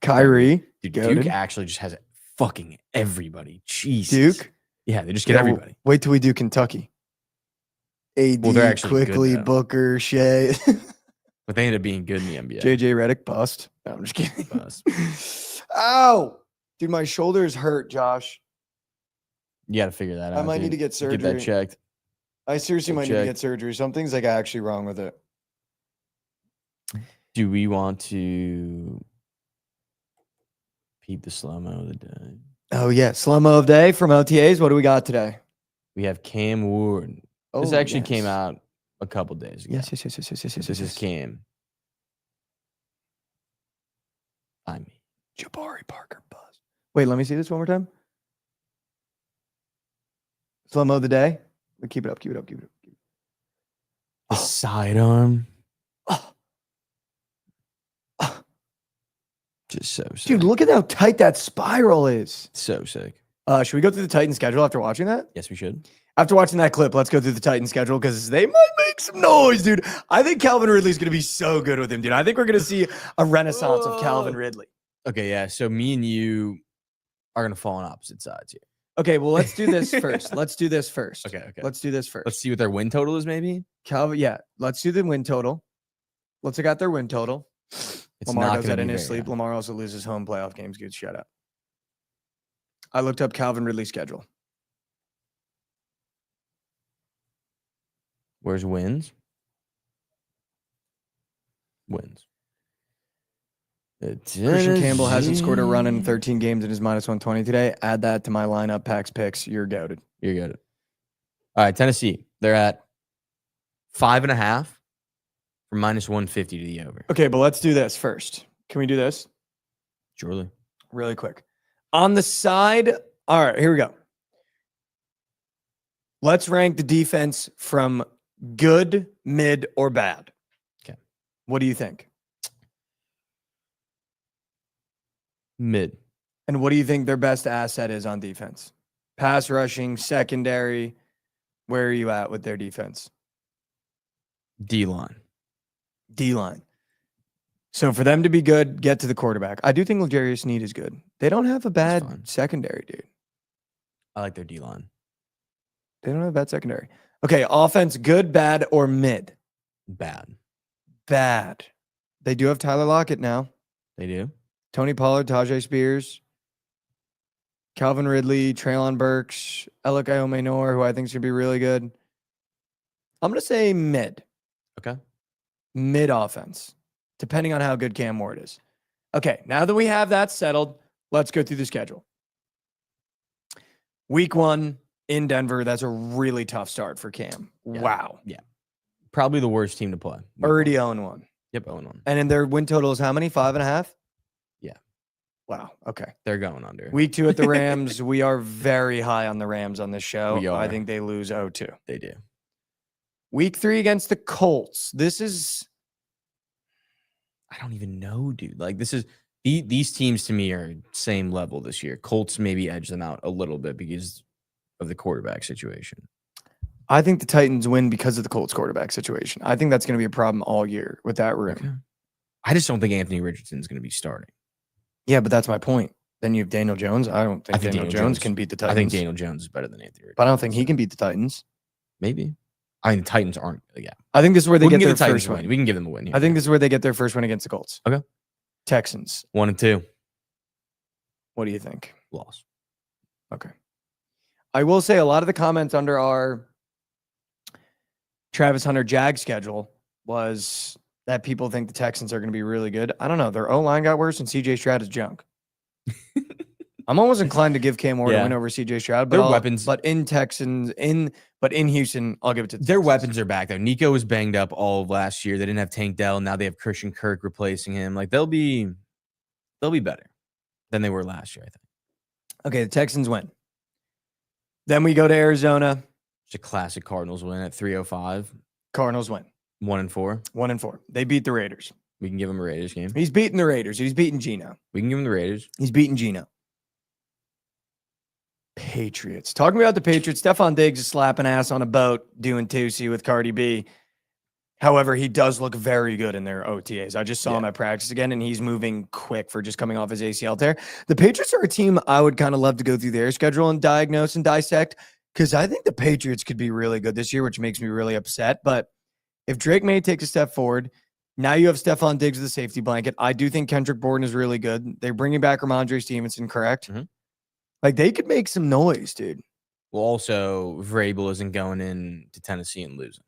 Kyrie, Dude, goated. Duke actually just has fucking everybody. Jesus. Duke. Yeah, they just get Yeah, everybody. Wait till we do Kentucky. AD, Well, they're actually good quickly, now. Booker, Shea, But they ended up being good in the NBA. JJ Redick, bust. No, I'm just kidding. Bust. Ow. Dude, my shoulder is hurt, Josh. You got to figure that out. I might need dude. to get surgery. Get that checked. I seriously Go might need to check. get surgery. Something's like actually wrong with it. Do we want to peep the slow-mo of the day? Oh, yeah. Slow-mo of day from OTAs. What do we got today? We have Cam Ward. Oh, This actually came yes. out a couple days ago. Yes. This is Cam. I mean, Jabari Parker bust. Wait, let me see this one more time. Slow-mo of the day. Keep it up. the Oh. sidearm. Oh. Just so sick. Dude, look at how tight that spiral is. So sick. Should we go through the Titan schedule after watching that? Yes, we should. After watching that clip, let's go through the Titan schedule because they might make some noise, dude. I think Calvin Ridley's going to be so good with him, dude. I think we're going to see a renaissance of Calvin Ridley. Okay, yeah. So me and you are gonna fall on opposite sides here. Okay, well, let's do this first. Okay, okay. Let's do this first. Let's see what their win total is, maybe. Calvin, yeah. Let's do the win total. Let's check out their win total. It's Lamar not does gonna that in be his very sleep. high. Lamar also loses home playoff games. Good shout out. I looked up Calvin Ridley's schedule. Where's wins? Wins. Christian Campbell hasn't scored a run in 13 games and is minus 120 today. Add that to my lineup, Pax picks. You're goated. You're good. All right, Tennessee. They're at 5.5 for minus 150 to the over. Okay, but let's do this first. Can we do this? Surely. Really quick. On the side, all right, here we go. Let's rank the defense from good, mid, or bad. Okay. What do you think? Mid. And what do you think their best asset is on defense? Pass rushing, secondary. Where are you at with their defense? D-line. D-line. So for them to be good, get to the quarterback. I do think L'Jarius Sneed is good. They don't have a bad secondary, dude. I like their D-line. They don't have a bad secondary. Okay, offense, good, bad, or mid? Bad. Bad. They do have Tyler Lockett now. They do? Tony Pollard, Tajay Spears, Calvin Ridley, Treylon Burks, Alec Ayomenor, who I think should be really good. I'm going to say mid. Okay. Mid offense, depending on how good Cam Ward is. Okay, now that we have that settled, let's go through the schedule. Week 1 in Denver. That's a really tough start for Cam. Yeah. Wow. Yeah. Probably the worst team to play. Already 0-1. Yep, 0-1. And in their win total is how many? 5.5? Yeah. Wow. Okay. They're going under. Week 2 at the Rams. We are very high on the Rams on this show. We are. I think they lose 0-2. They do. Week 3 against the Colts. This is... I don't even know, dude. Like, this is... These teams to me are same level this year. Colts maybe edge them out a little bit because of the quarterback situation. I think the Titans win because of the Colts quarterback situation. I think that's going to be a problem all year with that room. Okay. I just don't think Anthony Richardson's going to be starting. Yeah, but that's my point. Then you have Daniel Jones. I don't think, Daniel Jones can beat the Titans. I think Daniel Jones is better than Anthony Richardson. But I don't think he can beat the Titans. Maybe. I mean, the Titans aren't. Yeah. I think this is where they We can get give their the first Titans a win. We can give them a win here. I think this is where they get their first win against the Colts. Okay. Texans. 1-2. What do you think? Loss. Okay. I will say a lot of the comments under our Travis Hunter Jag schedule was that people think the Texans are going to be really good. I don't know. Their O-line got worse and CJ Stroud is junk. I'm almost inclined to give Cam Ward a win over CJ Stroud, but their weapons. But in Houston, I'll give it to their weapons are back though. Nico was banged up all of last year. They didn't have Tank Dell. Now they have Christian Kirk replacing him. Like they'll be better than they were last year, I think. Okay, the Texans win. Then we go to Arizona. It's a classic Cardinals win at 3:05. Cardinals win. 1-4. 1-4. They beat the Raiders. We can give them a Raiders game. He's beating the Raiders. He's beating Geno. We can give them the Raiders. He's beating Geno. Patriots. Talking about the Patriots, Stephon Diggs is slapping ass on a boat doing Tusi with Cardi B. However, he does look very good in their OTAs. I just saw him at practice again, and he's moving quick for just coming off his ACL tear. The Patriots are a team I would kind of love to go through their schedule and diagnose and dissect because I think the Patriots could be really good this year, which makes me really upset. But if Drake May takes a step forward, now you have Stephon Diggs with the safety blanket. I do think Kendrick Bourne is really good. They're bringing back Ramondre Stevenson, correct? Mm-hmm. Like, they could make some noise, dude. Well, also, Vrabel isn't going in to Tennessee and losing.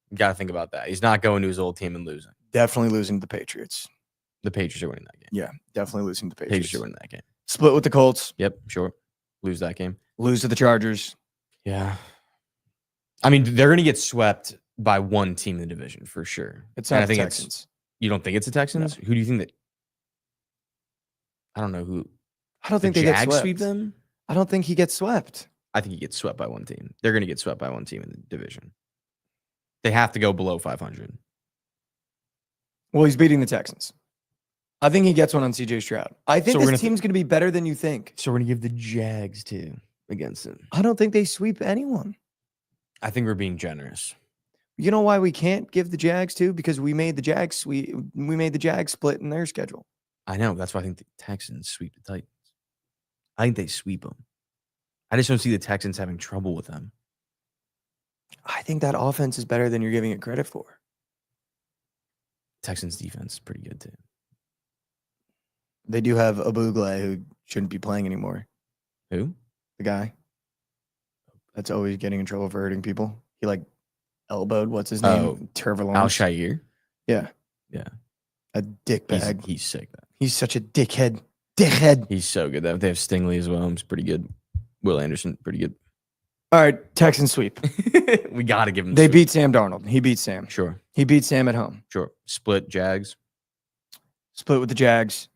You got to think about that. He's not going to his old team and losing. Definitely losing to the Patriots. The Patriots are winning that game. Yeah, definitely losing to the Patriots. Patriots are winning that game. Split with the Colts. Yep, sure. Lose that game. Lose to the Chargers. Yeah. I mean, they're going to get swept by one team in the division for sure. It's not the Texans. Texans. You don't think it's the Texans? No. Who do you think that? I don't know who. I don't think they get Jags swept. sweep them? I don't think he gets swept. I think he gets swept by one team. They're going to get swept by one team in the division. They have to go below 500. Well, he's beating the Texans. I think he gets one on CJ Stroud. I think So this team's going to be better than you think. So we're going to give the Jags too against him. I don't think they sweep anyone. I think we're being generous. You know why we can't give the Jags to? Because we made the Jags sweep. We made the Jags split in their schedule. I know. That's why I think the Texans sweep the Titans. I think they sweep them. I just don't see the Texans having trouble with them. I think that offense is better than you're giving it credit for. Texans defense is pretty good too. They do have Abugle who shouldn't be playing anymore. Who? The guy that's always getting in trouble for hurting people. He elbowed. What's his name? Trevor Lawrence. Al-Shire. Yeah. Yeah. A dickbag. He's sick, though. He's such a dickhead. Dickhead. He's so good. They have Stingley as well. He's pretty good. Will Anderson, pretty good. All right, Texans sweep. We got to give him They sweep. beat Sam Darnold. He beat Sam. Sure. He beat Sam at home. Sure. Split Jags. Split with the Jags.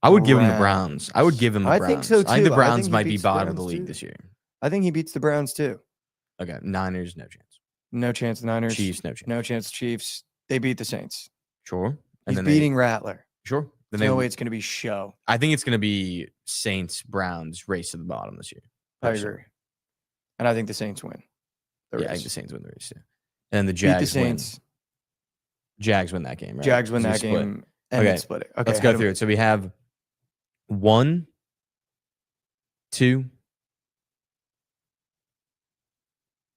I would give him the Browns. I would give him the I Browns. think so, I think too. the I Browns think he might be beats the bottom of the Browns, league too. this year. I think he beats the Browns too. Okay. Niners, no chance. No chance. Niners. Chiefs, no chance. No chance. Chiefs. They beat the Saints. Sure. He's beating Rattler. Sure. There's no way it's going to be show. I think it's going to be Saints, Browns, race to the bottom this year. I agree. And I think the Saints win. I think the Saints win the race, yeah. And the Jags beat the Saints. Jags win that game, right? Jags win that Split. game and then split it. Okay, let's go through it. So we have 1, 2,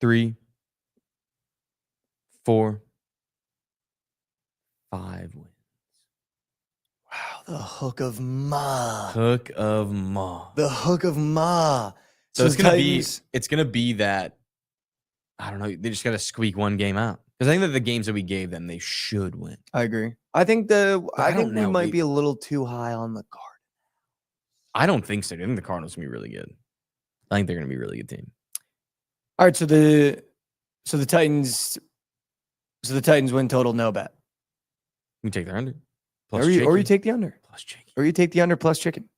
3, 4, 5 wins. Wow, the hook of Ma. Hook of Ma. The hook of Ma. So it's gonna be that, I don't know, they just gotta squeak one game out. Because I think that the games that we gave them, they should win. I agree. I think we might be a little too high on the card. I don't think so. I think the Cardinals gonna be really good. I think they're gonna be a really good team. All right, so the Titans win total, no bet. We take their under. Or you take the under. Plus chicken. Or you take the under plus chicken.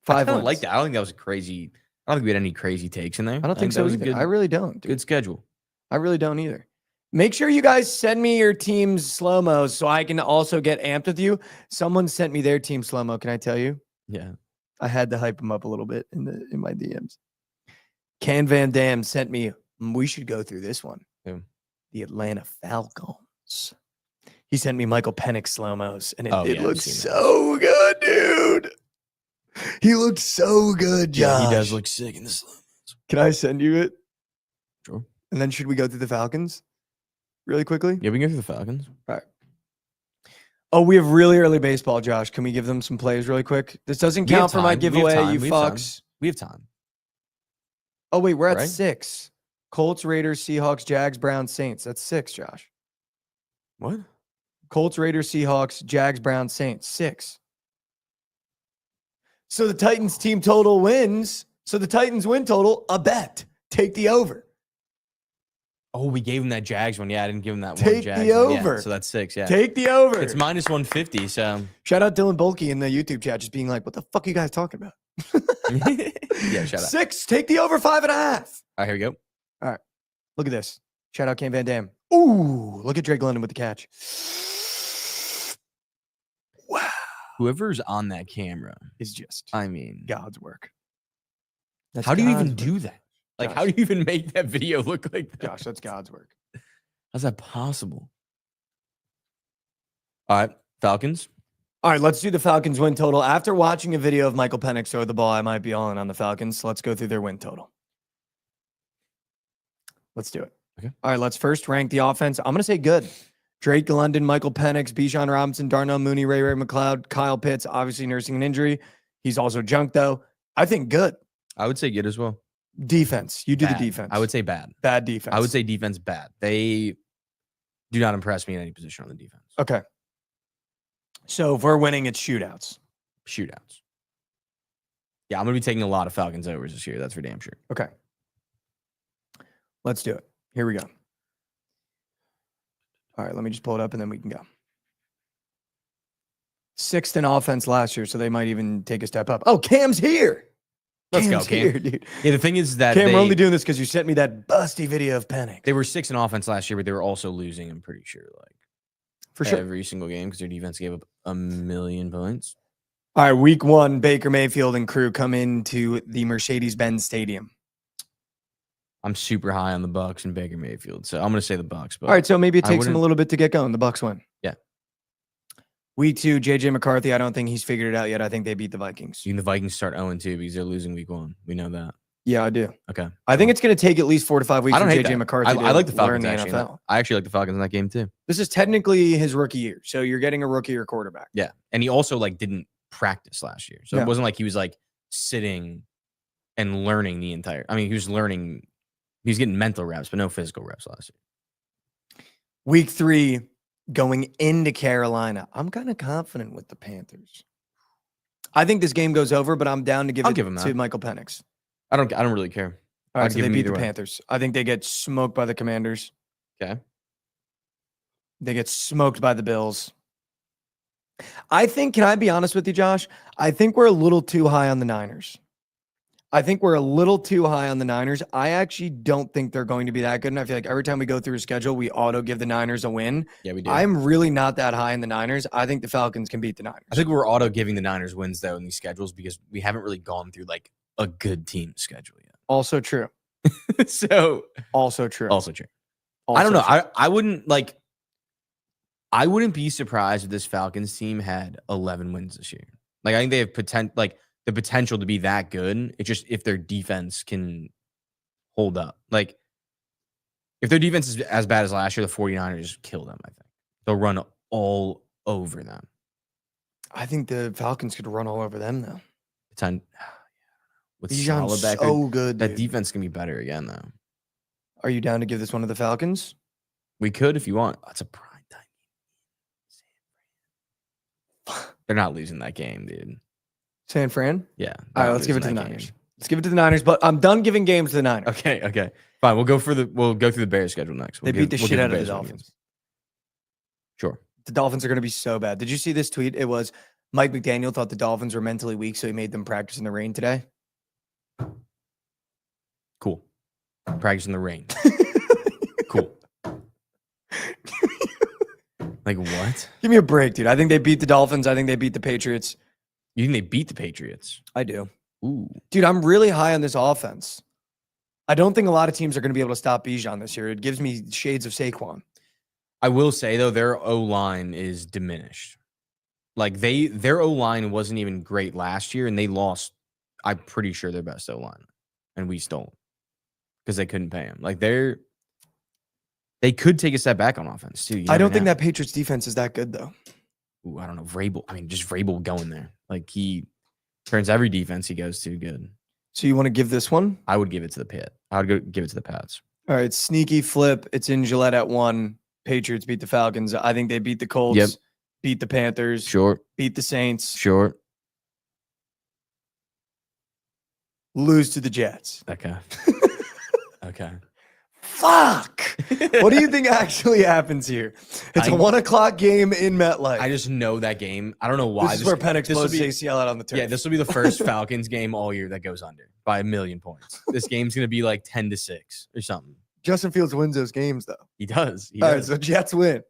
I 5 don't wins. like that. I don't think that was a crazy. I don't think we had any crazy takes in there. I don't think so either. I really don't. Dude. Good schedule. I really don't either. Make sure you guys send me your team's slow-mos so I can also get amped with you. Someone sent me their team slow-mo. Can I tell you? Yeah. I had to hype them up a little bit in my DMs. Can Van Dam sent me. We should go through this one. Yeah. The Atlanta Falcons. He sent me Michael Penix slow-mos, and it looks so good, dude. He looked so good, Josh. Yeah, he does look sick in the slow-mos. Can I send you it? Sure. And then should we go through the Falcons really quickly? Yeah, we can go through the Falcons. All right. Oh, we have really early baseball, Josh. Can we give them some plays really quick? This doesn't count for my giveaway, you fucks. We have time. Oh, wait, we're at 6. Colts, Raiders, Seahawks, Jags, Browns, Saints. That's 6, Josh. What? Colts, Raiders, Seahawks, Jags, Browns, Saints. 6. So the Titans team total wins. So the Titans win total, a bet. Take the over. Oh, we gave him that Jags one. Yeah, I didn't give him that one. Take Jags the one. over. Yeah, so that's 6. Yeah. Take the over. It's minus 150. So shout out Dylan Bolke in the YouTube chat, just being like, "What the fuck are you guys talking about?" Yeah, shout out. 6. Take the over 5.5. All right, here we go. All right, look at this. Shout out Cam Van Dam. Ooh, look at Drake London with the catch. Wow. Whoever's on that camera is just, I mean, God's work. That's how do you even do that? Like, Josh. how do you even make that video look like that? Josh, that's God's work. How's that possible? All right, Falcons. All right, let's do the Falcons win total. After watching a video of Michael Penix throw the ball, I might be all in on the Falcons. So let's go through their win total. Let's do it. Okay. All right, let's first rank the offense. I'm going to say good. Drake London, Michael Penix, Bijan Robinson, Darnell Mooney, Ray McLeod, Kyle Pitts, obviously nursing an injury. He's also junk, though. I think good. I would say good as well. Defense. You do Bad. the defense. I would say bad. Bad defense. I would say defense bad. They do not impress me in any position on the defense. Okay. So if we're winning, it's shootouts. Shootouts. Yeah, I'm going to be taking a lot of Falcons overs this year. That's for damn sure. Okay. Let's do it. Here we go. All right, let me just pull it up and then we can go. 6th in offense last year, so they might even take a step up. Oh, Cam's here. Let's Cam's go, Cam. here, dude. Yeah, the thing is that Cam, we're only doing this because you sent me that busty video of Penix. they were 6th in offense last year, but they were also losing, I'm pretty sure, like For sure. every single game because their defense gave up 1,000,000 points. All right, week 1, Baker Mayfield and crew come into the Mercedes-Benz Stadium. I'm super high on the Bucks and Baker Mayfield, so I'm going to say the Bucks. But All right, so maybe it I takes them a wouldn't- little bit to get going. The Bucks win. Yeah. Week 2, JJ McCarthy. I don't think he's figured it out yet. I think they beat the Vikings. the Vikings start 0-2 because they're losing week 1. We know that. Yeah, I do. Okay. I think it's going to take at least 4 to 5 weeks I don't for hate JJ that. McCarthy I like the to Falcons learn the actually. NFL. I actually like the Falcons in that game too. This is technically his rookie year, so you're getting a rookie or quarterback. Yeah, and he also like didn't practice last year, so No. it wasn't like he was like sitting and learning the entire. I mean, he was learning He was getting mental reps, but no physical reps last year. Week 3, going into Carolina. I'm kind of confident with the Panthers. I think this game goes over, but I'm down to give it to Michael Penix. I don't really care. All right, so they beat the Panthers. I think they get smoked by the Commanders. Okay. They get smoked by the Bills. I think, can I be honest with you, Josh? I think we're a little too high on the Niners. I actually don't think they're going to be that good. And I feel like every time we go through a schedule, we auto give the Niners a win. Yeah, we do. I'm really not that high in the Niners. I think the Falcons can beat the Niners. I think we're auto giving the Niners wins, though, in these schedules because we haven't really gone through like a good team schedule yet. Also true. Also true. I don't know. I wouldn't be surprised if this Falcons team had 11 wins this year. Like I think they have the potential to be that good. It's just if their defense can hold up. Like if their defense is as bad as last year, the 49ers kill them, I think. They'll run all over them. I think the Falcons could run all over them though. With Bijan's Salah back, so good. That dude. defense can be better again, though. Are you down to give this one to the Falcons? We could if you want. That's a prime time. They're not losing that game, dude. San Fran? Yeah. All right, let's give it to the Niners. Let's give it to the Niners, but I'm done giving games to the Niners. Okay. Fine. We'll go through the Bears schedule next. They beat the shit out of the Dolphins. Sure. The Dolphins are going to be so bad. Did you see this tweet? It was Mike McDaniel thought the Dolphins were mentally weak, so he made them practice in the rain today. Cool. Practice in the rain. Cool. Like what? Give me a break, dude. I think they beat the Dolphins. I think they beat the Patriots. You think they beat the Patriots? I do. Ooh. Dude, I'm really high on this offense. I don't think a lot of teams are going to be able to stop Bijan this year. It gives me shades of Saquon. I will say, though, their O-line is diminished. Like, their O-line wasn't even great last year, and they lost, I'm pretty sure, their best O-line. And we stole because they couldn't pay him. Like, they could take a step back on offense, too. I don't think that Patriots defense is that good, though. Ooh, I don't know. Just Vrabel going there. Like, he turns every defense he goes to good. So you want to give this one? I would give it to the Pit. I would give it to the Pats. All right, sneaky flip. It's in Gillette at 1. Patriots beat the Falcons. I think they beat the Colts. Yep. Beat the Panthers. Sure. Beat the Saints. Sure. Lose to the Jets. Okay. Okay. Fuck. What do you think actually happens here? It's a 1:00 game in MetLife. I just know that game. I don't know why. This is where Penix blows his ACL out on the turf. Yeah, this will be the first Falcons game all year that goes under by 1,000,000 points. This game's going to be like 10-6 or something. Justin Fields wins those games, though. He does. All right, so Jets win.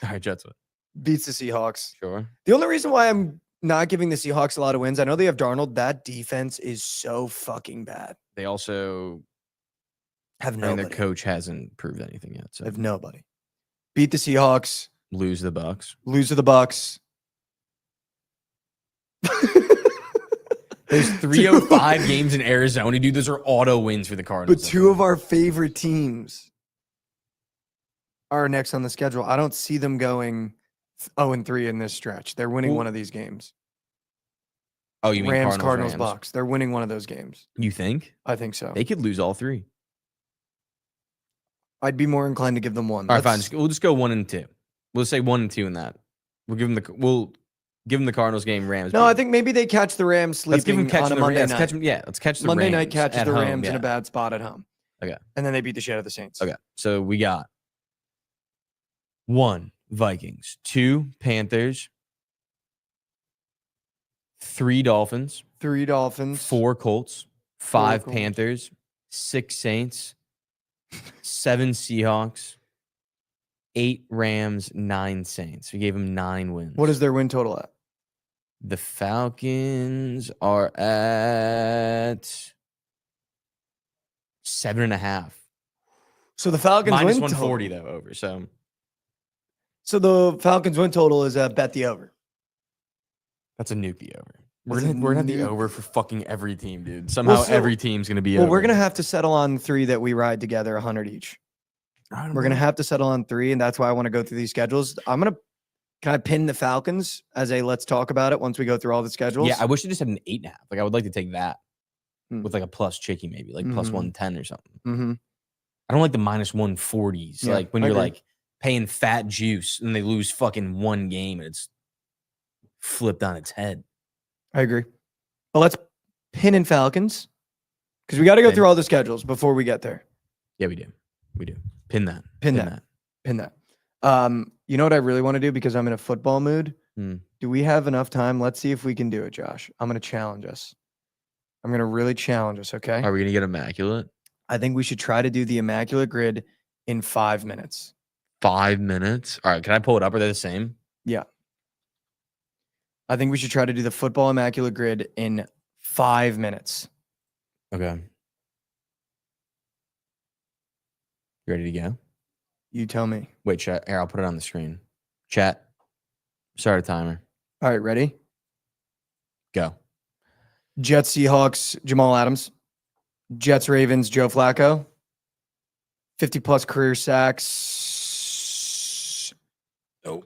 All right, Jets win. Beats the Seahawks. Sure. The only reason why I'm not giving the Seahawks a lot of wins, I know they have Darnold. That defense is so fucking bad. They also have nobody. Their coach hasn't proved anything yet. So have nobody. Beat the Seahawks. Lose the Bucks. Lose to the Bucks. There's 305 games in Arizona, dude. Those are auto wins for the Cardinals. But two of our favorite teams are next on the schedule. I don't see them going 0-3 in this stretch. They're winning one of these games. Oh, you mean Rams, Cardinals, Bucks. They're winning one of those games. You think? I think so. They could lose all 3. I'd be more inclined to give them one. All right, fine. We'll just go 1 and 2. We'll say 1 and 2 in that. We'll give them the Cardinals game. Rams. No, I think maybe they catch the Rams sleeping let's give them catch on a Monday night. Let's catch the Monday Rams night catches the home, Rams in a bad spot at home. Okay. And then they beat the shit out of the Saints. Okay. So we got 1 Vikings, 2 Panthers, 3 Dolphins, 4 Colts, 5 Panthers, 6 Saints, 7 Seahawks, 8 Rams, 9 Saints. We gave them 9 wins. What is their win total at? The Falcons are at 7.5. So the Falcons minus win 140 total. though over. So the Falcons win total is bet the over. That's a nuke the over. We're gonna have the over for fucking every team, dude. Somehow every team's gonna be over. We're gonna have to settle on 3 that we ride together, 100 each. We're gonna have to settle on 3, and that's why I want to go through these schedules. Can I pin the Falcons as a let's talk about it once we go through all the schedules? Yeah, I wish I just had an 8.5. Like I would like to take that. with like a plus chicky, maybe like plus 110 or something. Mm-hmm. I don't like the minus 140s. Yeah, like when I you're agree. like paying fat juice and they lose fucking one game and it's flipped on its head. I agree. Well, let's pin in Falcons because we got to go through all the schedules before we get there. Yeah, we do. We do. Pin that. Pin that. You know what I really want to do because I'm in a football mood? Do we have enough time? Let's see if we can do it, Josh. I'm going to challenge us. I'm going to really challenge us, okay? Are we going to get immaculate? I think we should try to do the immaculate grid in 5 minutes. 5 minutes? All right, can I pull it up? Are they the same? Yeah. I think we should try to do the football immaculate grid in 5 minutes. Okay. You ready to go? You tell me. Wait, chat. Here, I'll put it on the screen. Chat. Start a timer. All right, ready? Go. Jets, Seahawks, Jamal Adams. Jets, Ravens, Joe Flacco. 50-plus career sacks. Oh.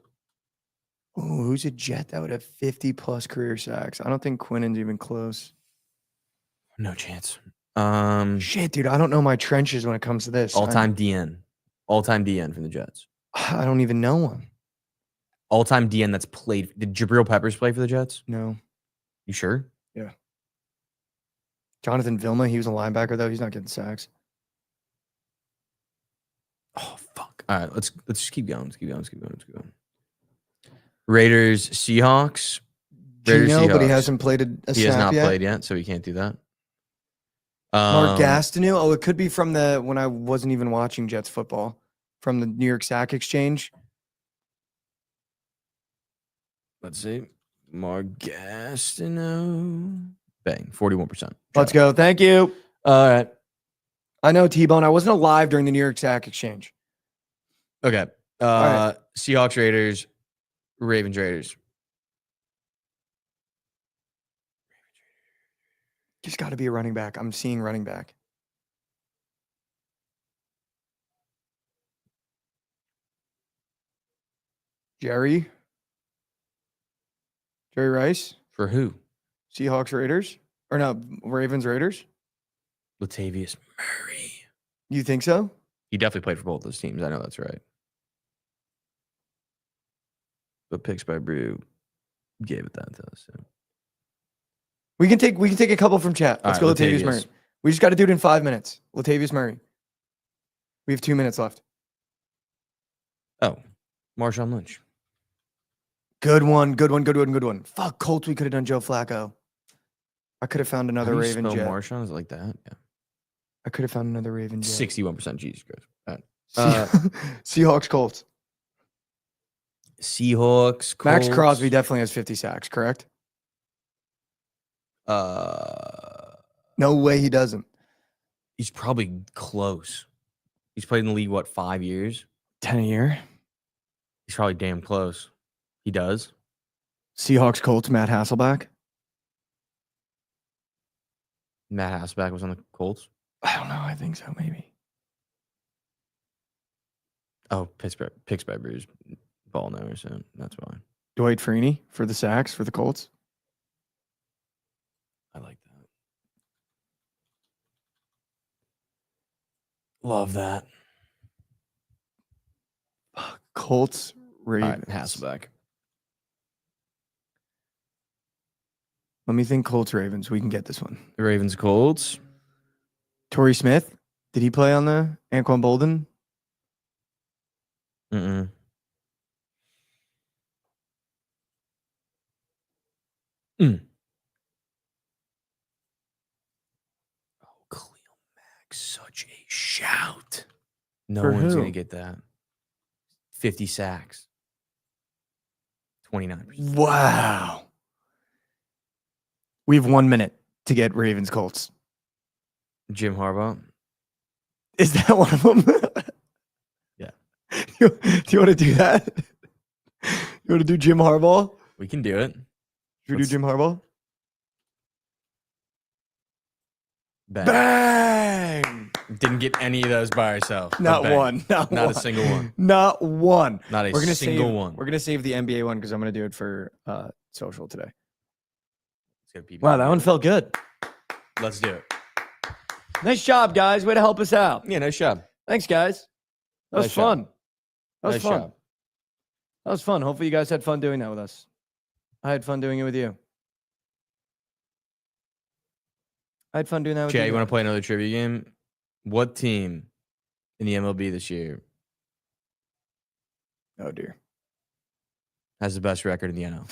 Ooh, who's a Jet that would have 50-plus career sacks? I don't think Quinnen's even close. No chance. Shit, dude, I don't know my trenches when it comes to this. All-time DN. All-time DN from the Jets. I don't even know one. All-time DN that's played. Did Jabril Peppers play for the Jets? No. You sure? Yeah. Jonathan Vilma, he was a linebacker, though. He's not getting sacks. Oh, fuck. All right, let's just keep going. Let's keep going. Raiders, Seahawks. Raiders, Gino, but he Seahawks. hasn't played a He snap has not yet. played yet, so he can't do that. Mark Gastineau. Oh, it could be from when I wasn't even watching Jets football, from the New York Sack Exchange. Let's see. Mark Gastineau. Bang, 41%. Let's go. Thank you. All right. I know, T-Bone. I wasn't alive during the New York Sack Exchange. Okay. right. Seahawks, Raiders, Ravens, Raiders. Just got to be a running back. I'm seeing running back. Jerry Rice, For who? Seahawks, Raiders, or no, Ravens, Raiders. Latavius Murray. You think so? He definitely played for both those teams. I know that's right. But Picks by Brew gave it that to us. So. We can take a couple from chat. Let's go, Latavius Murray. We just got to do it in 5 minutes. Latavius Murray. We have 2 minutes left. Oh, Marshawn Lynch. Good one. Fuck, Colts. We could have done Joe Flacco. I could have found another How do you Raven spell Jet. Marshawn is it like that. Yeah. I could have found another Raven Jet. 61%. Jesus Christ. All right. Seahawks, Colts. Seahawks. Colts. Max Crosby definitely has 50 sacks, correct? No way he doesn't. He's probably close. He's played in the league, what, 5 years? 10 a year. He's probably damn close. He does. Seahawks, Colts, Matt Hasselbeck. Matt Hasselbeck was on the Colts. I don't know. I think so, maybe. Oh, Picks by Brews. Ball knower, so that's why. Dwight Freeney for the sacks for the Colts. I like that. Love that. Colts, Ravens. All right, Hasselbeck. Let me think Colts, Ravens. We can get this one. The Ravens, Colts. Torrey Smith. Did he play on the Anquan Bolden? Mm-mm. Oh, Khalil Mack, such a shout. No For one's who? going to get that. 50 sacks. 29%. Wow. We have 1 minute to get Ravens, Colts. Jim Harbaugh. Is that one of them? Yeah. Do you want to do that? You want to do Jim Harbaugh? We can do it. Should we do Jim Harbaugh? Bang. Bang! Didn't get any of those by ourselves. but Not bang. one. Not Not one. a single one. Not one. Not a We're gonna single save, one. We're gonna save the NBA one because I'm gonna do it for social today. Let's get a PB. Wow, that one felt good. Let's do it. Nice job, guys. Way to help us out. Yeah, nice job. Thanks, guys. That was Nice fun. job. That was Nice fun. job. That was fun. Hopefully you guys had fun doing that with us. I had fun doing it with you. I had fun doing that with you. Jay, you want to guys. play another trivia game? What team in the MLB this year Oh, dear. has the best record in the NL?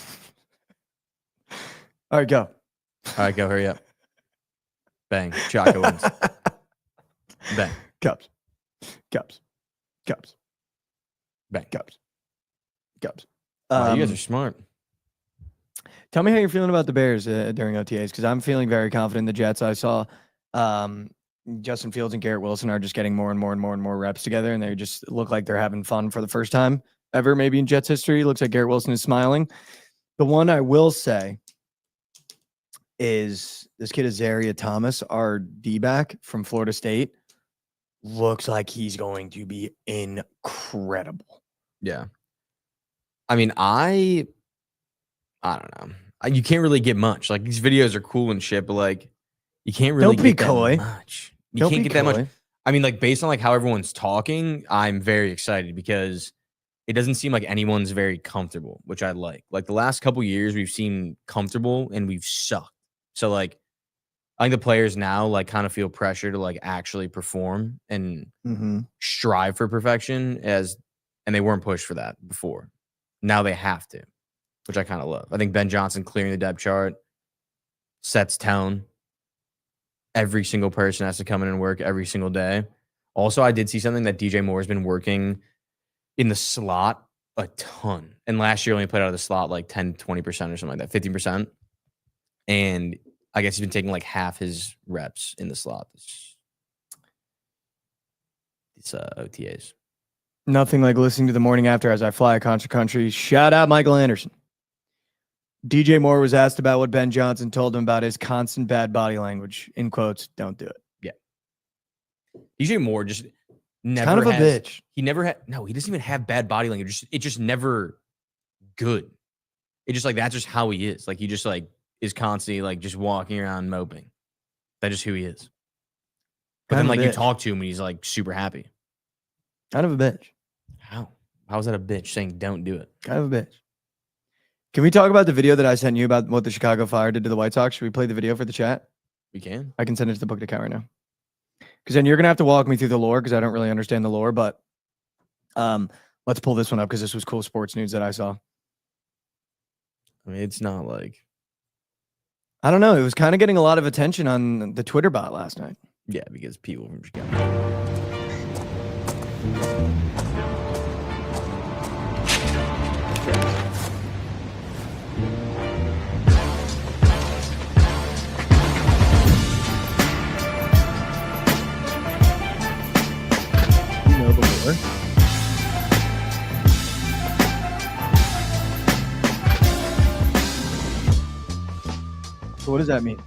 All right, go. All right, go. Hurry up. Bang. Chaco wins. Bang. Cubs. Cubs. Cubs. Bang. Cubs. Cubs. Wow, you guys are smart. Tell me how you're feeling about the Bears during OTAs, because I'm feeling very confident in the Jets. I saw Justin Fields and Garrett Wilson are just getting more and more and more and more reps together, and they just look like they're having fun for the first time ever, maybe in Jets history. Looks like Garrett Wilson is smiling. The one I will say is this kid Azaria Thomas, our D-back from Florida State, looks like he's going to be incredible. Yeah. I mean, I don't know. You can't really get much. Like, these videos are cool and shit, but like, you can't really Don't be get coy. that much. You Don't can't be get that much. coy. I mean, like, based on like how everyone's talking, I'm very excited because it doesn't seem like anyone's very comfortable, which I like. Like, the last couple years, we've seen comfortable and we've sucked. So like, I think the players now like kind of feel pressure to like actually perform and strive for perfection, and they weren't pushed for that before. Now they have to, which I kind of love. I think Ben Johnson clearing the depth chart sets tone. Every single person has to come in and work every single day. Also, I did see something that DJ Moore has been working in the slot a ton. And last year only played out of the slot like 10, 20% or something like that, 15%. And I guess he's been taking like half his reps in the slot. It's OTAs. Nothing like listening to the morning after as I fly across the country. Shout out Michael Anderson. DJ Moore was asked about what Ben Johnson told him about his constant bad body language. In quotes, don't do it. Yeah. DJ Moore just never kind of a bitch. He never had, no, he doesn't even have bad body language. It's just never good. It just like, that's just how he is. Like, he just like is constantly like just walking around moping. That's just who he is. But then like you talk to him and he's like super happy. Kind of a bitch. How? How is that a bitch saying don't do it? Kind of a bitch. Can we talk about the video that I sent you about what the Chicago Fire did to the White Sox? Should we play the video for the chat? We can. I can send it to the Bookit account right now. Because then you're going to have to walk me through the lore because I don't really understand the lore. But let's pull this one up because this was cool sports news that I saw. I mean, it's not like... I don't know. It was kind of getting a lot of attention on the Twitter bot last night. Yeah, because people from Chicago... So what does that mean?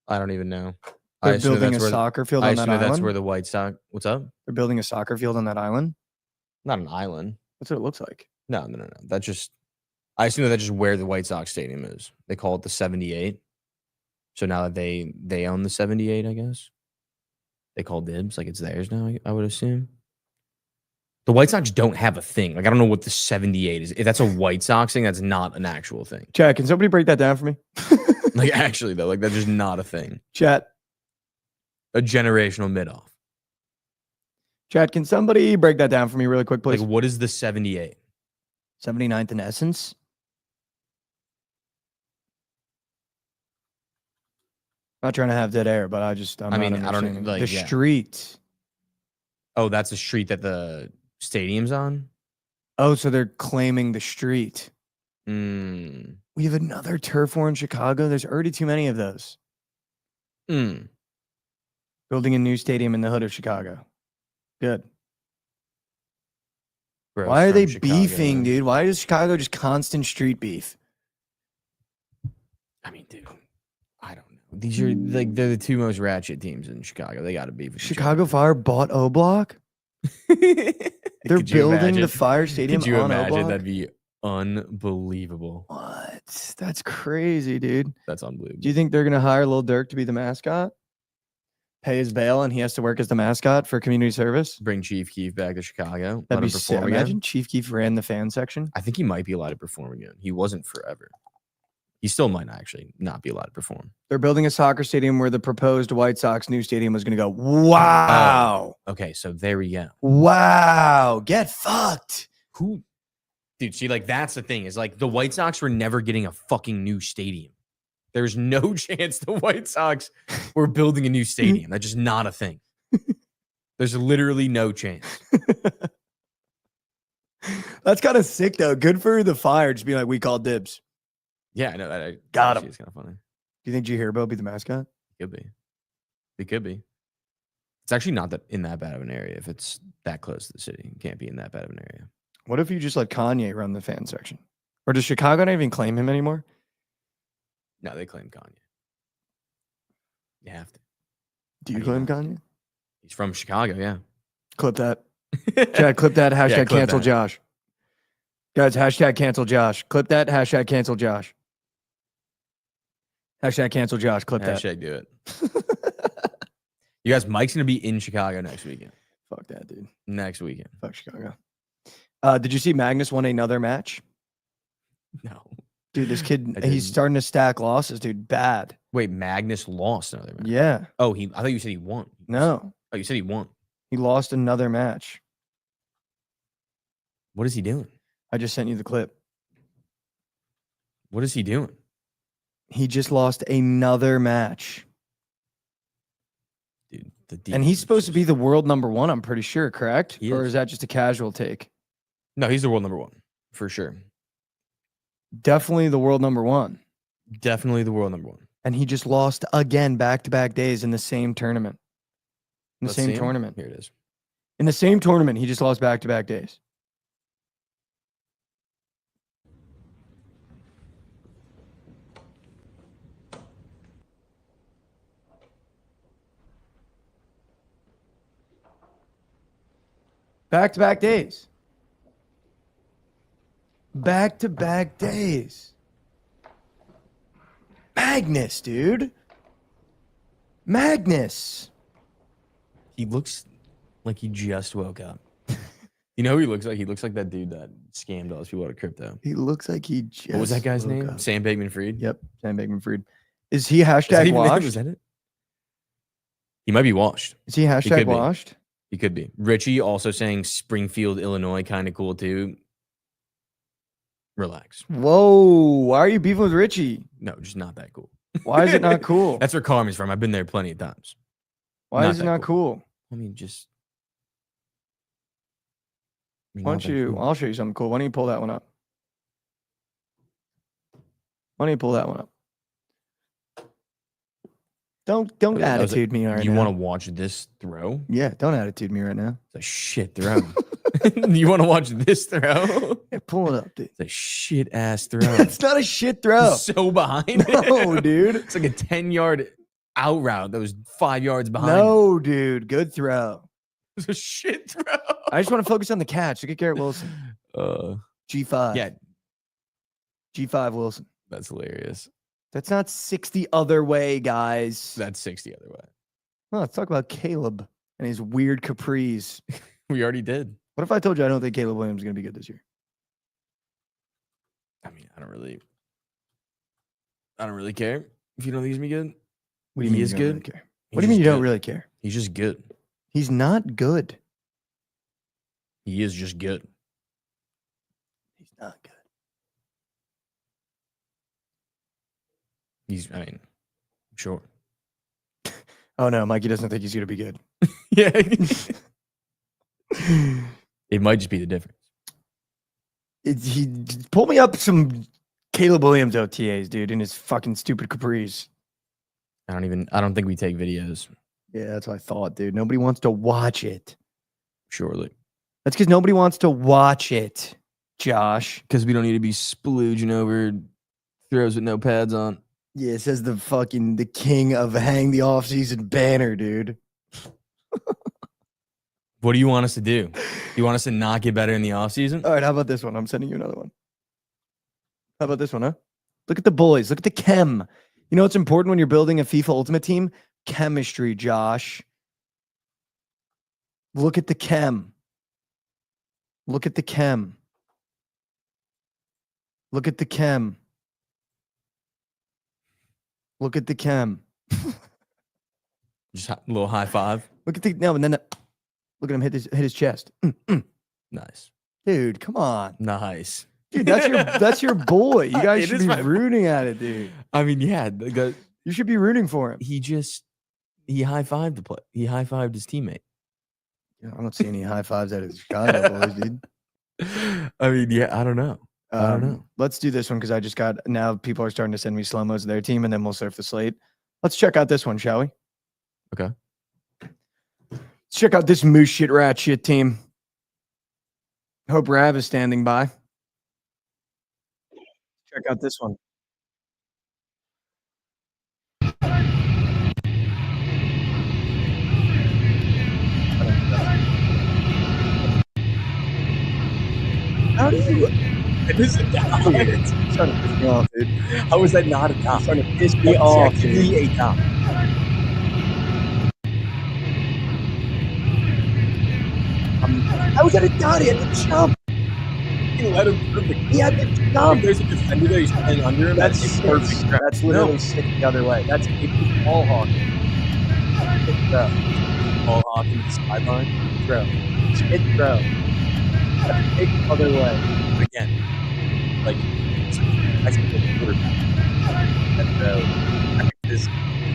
I don't even know. They're building a soccer field on that island? That's where the White Sox... What's up? They're building a soccer field on that island? Not an island. That's what it looks like. No. That's just... I assume that's just where the White Sox stadium is. They call it the 78. So now that they own the 78, I guess. They call dibs. Like, it's theirs now, I would assume. The White Sox don't have a thing. Like, I don't know what the 78 is. If that's a White Sox thing, that's not an actual thing. Chat, can somebody break that down for me? Like, actually, though, like, that's just not a thing. Chat. A generational mid-off. Chat, can somebody break that down for me really quick, please? Like, what is the 78? 79th in essence? Not trying to have dead air, but I mean, I don't like the street. Oh, that's the street that the stadium's on? Oh, so they're claiming the street. Mm. We have another turf war in Chicago. There's already too many of those. Mm. Building a new stadium in the hood of Chicago. Good. Bro, Why are they Chicago, beefing, dude? Why is Chicago just constant street beef? I mean, dude, I don't know. These are like they're the two most ratchet teams in Chicago. They got to beef with Chicago Fire bought O Block. They're building the Fire Stadium. Could you on imagine? O-Block? That'd be unbelievable. What? That's crazy, dude. That's unbelievable. Do you think they're gonna hire Lil Durk to be the mascot? pay his bail and he has to work as the mascot for community service. Bring Chief Keef back to Chicago. That'd be let him sick. perform Imagine again. Chief Keef ran the fan section. I think he might be allowed to perform again. He wasn't forever. He still might actually not be allowed to perform. They're building a soccer stadium where the proposed White Sox new stadium was going to go. Wow. Okay, so there we go. Wow. Get fucked. Who, dude? See, like that's the thing is like the White Sox were never getting a fucking new stadium. There's no chance the White Sox were building a new stadium. That's just not a thing. There's literally no chance. That's kind of sick, though. Good for the Fire. Just be like, we called dibs. Yeah, I know that. Got him. It's kind of funny. Do you think G Herbo will be the mascot? Could be. It could be. It's actually not that in that bad of an area. If it's that close to the city, it can't be in that bad of an area. What if you just let Kanye run the fan section? Or does Chicago not even claim him anymore? No, they claim Kanye. You have to. Do you How do you claim Kanye? He's from Chicago, yeah. Clip that. Chad, clip that. Hashtag clip cancel that. Josh. Guys, hashtag cancel Josh. Clip that. Hashtag cancel Josh. Hashtag cancel Josh. Clip that. Hashtag do it. You guys, Mike's going to be in Chicago next weekend. Fuck that, dude. Next weekend. Fuck Chicago. Did you see Magnus won another match? No. Dude, this kid, I he's didn't. starting to stack losses, dude. Bad. Wait, Magnus lost another match. Yeah. Oh, I thought you said he won. No. Oh, you said he won. He lost another match. What is he doing? I just sent you the clip. What is he doing? He just lost another match. Dude, And he's supposed to be the world number one, I'm pretty sure, correct? He Or is. is that just a casual take? No, he's the world number one. For sure. Definitely the world number one. Definitely the world number one. And he just lost again back-to-back days in the same tournament. In the Let's same see him. tournament. Here it is. In the same tournament, he just lost back-to-back days. Back-to-back days. Back-to-back days. Magnus, dude. Magnus. He looks like he just woke up. You know who he looks like? He looks like that dude that scammed all those people out of crypto. He looks like he just What was that guy's woke name? up. Sam Bankman-Fried? Yep, Sam Bankman-Fried. Is he Is that hashtag even him? washed? Was that it? He might be washed. Is he hashtag could be. washed? He could be. Richie also saying Springfield, Illinois, kind of cool too. Relax. Whoa, why are you beefing with Richie? No, just not that cool. Why is it not cool? That's where Carmen's from. I've been there plenty of times. Why not is it that not cool? I mean, just. Why don't you? I'll show you something cool. Why don't you pull that one up? Why don't you pull that one up? Don't attitude me right You now. want to watch this throw? Yeah, don't attitude me right now. It's a shit throw. You want to watch this throw? Yeah, pull it up, dude. It's a shit ass throw. That's not a shit throw. So behind. No, dude. It's like a 10-yard out route that was 5 yards behind. No, dude. Good throw. It's a shit throw. I just want to focus on the catch. Look at Garrett Wilson. G5. Yeah, G5 Wilson. that's hilarious. That's not 60 other way, guys. That's 60 other way. Oh, let's talk about Caleb and his weird capris. We already did. What if I told you I don't think Caleb Williams is going to be good this year? I mean, I don't really care if you don't think he's gonna be good. What do you He mean is you don't good. really care? He's What do you mean just you don't good. really care? He's just good. He's not good. He is just good. He's not good. I mean, sure. Oh, no. Mikey doesn't think he's going to be good. Yeah. It might just be the difference. Pull me up some Caleb Williams OTAs, dude, in his fucking stupid capris. I don't think we take videos. Yeah, that's what I thought, dude. Nobody wants to watch it. Surely. That's because nobody wants to watch it, Josh. Because we don't need to be splooging over throws with no pads on. Yeah, it says the king of hang the offseason banner, dude. What do you want us to do? You want us to not get better in the offseason? All right, how about this one? I'm sending you another one. How about this one, huh? Look at the boys. Look at the chem. You know what's important when you're building a FIFA Ultimate Team? chemistry, Josh. Look at the chem. Look at the chem. Look at the chem. Look at the chem. Just a little high five. Look at the no, and then look at him hit his chest. Nice. Dude, come on. Nice. Dude, that's your boy. You guys It should is be my rooting at it, dude. I mean, yeah, You should be rooting for him. he high-fived the play. He high-fived his teammate. Yeah, I don't see any high fives out of the Chicago boys, dude. I mean, yeah, I don't know. I don't know. Let's do this one because I just got now people are starting to send me slow-mos of their team, and then we'll surf the slate. Let's check out this one, shall we? Okay. Let's check out this moose shit rat shit team. Hope Rav is standing by. Check out this one. How do you? It is a dot. It's starting to piss me off, dude. How is that not a dot? It's starting to piss me off, dude. Exactly a dot. How is that a dot? He had to jump. You let him perfect. He had to jump. There's a defender there. He's playing under him. That's a perfect. That's literally sick the other way. That's a ball hawk. Ball hawk into the sideline. Throw. Spit throw. That's a big other way. But again, like, that's a quarterback. That throw. I think there's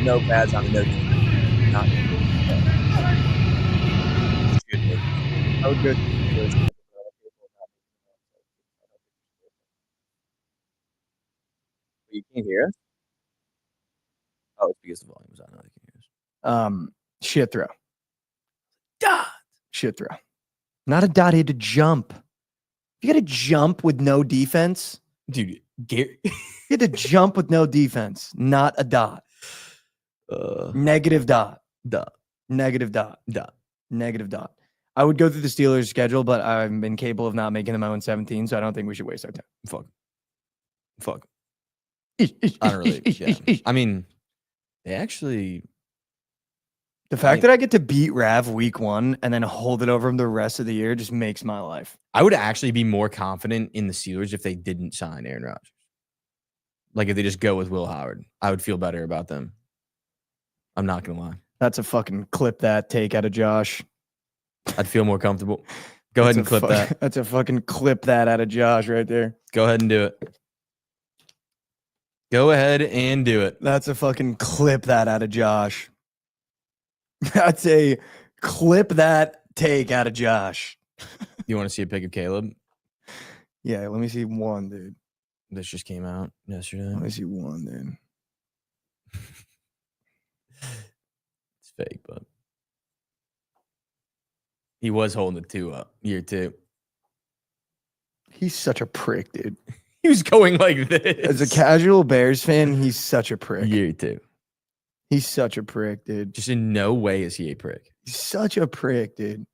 no pads on the no defense. Not good. It's good move. How good. You can't hear us? Oh, it's because the volume's on. I can't hear us. Shit throw. Dot. Shit throw. Not a dot. He had to jump. You got to jump with no defense. Dude, Gary. You had to jump with no defense. Not a dot. Negative dot. Dot. Negative dot. Dot. Negative dot. I would go through the Steelers' schedule, but I've been capable of not making them my own 17, so I don't think we should waste our time. Fuck. I don't really. Yeah. I mean, they actually. The fact that I get to beat Rav week 1 and then hold it over him the rest of the year just makes my life. I would actually be more confident in the Steelers if they didn't sign Aaron Rodgers. Like if they just go with Will Howard, I would feel better about them. I'm not gonna lie. That's a fucking clip that take out of Josh. I'd feel more comfortable. Go ahead and clip that. That's a fucking clip that out of Josh right there. Go ahead and do it. Go ahead and do it. That's a fucking clip that out of Josh. That's a clip that take out of Josh. You want to see a pic of Caleb? Yeah, let me see one, dude. This just came out yesterday. Let me see one, dude. It's fake, but he was holding the 2 up year 2. He's such a prick, dude. He was going like this. As a casual Bears fan, he's such a prick. Year 2. He's such a prick, dude. Just in no way is he a prick. He's such a prick, dude.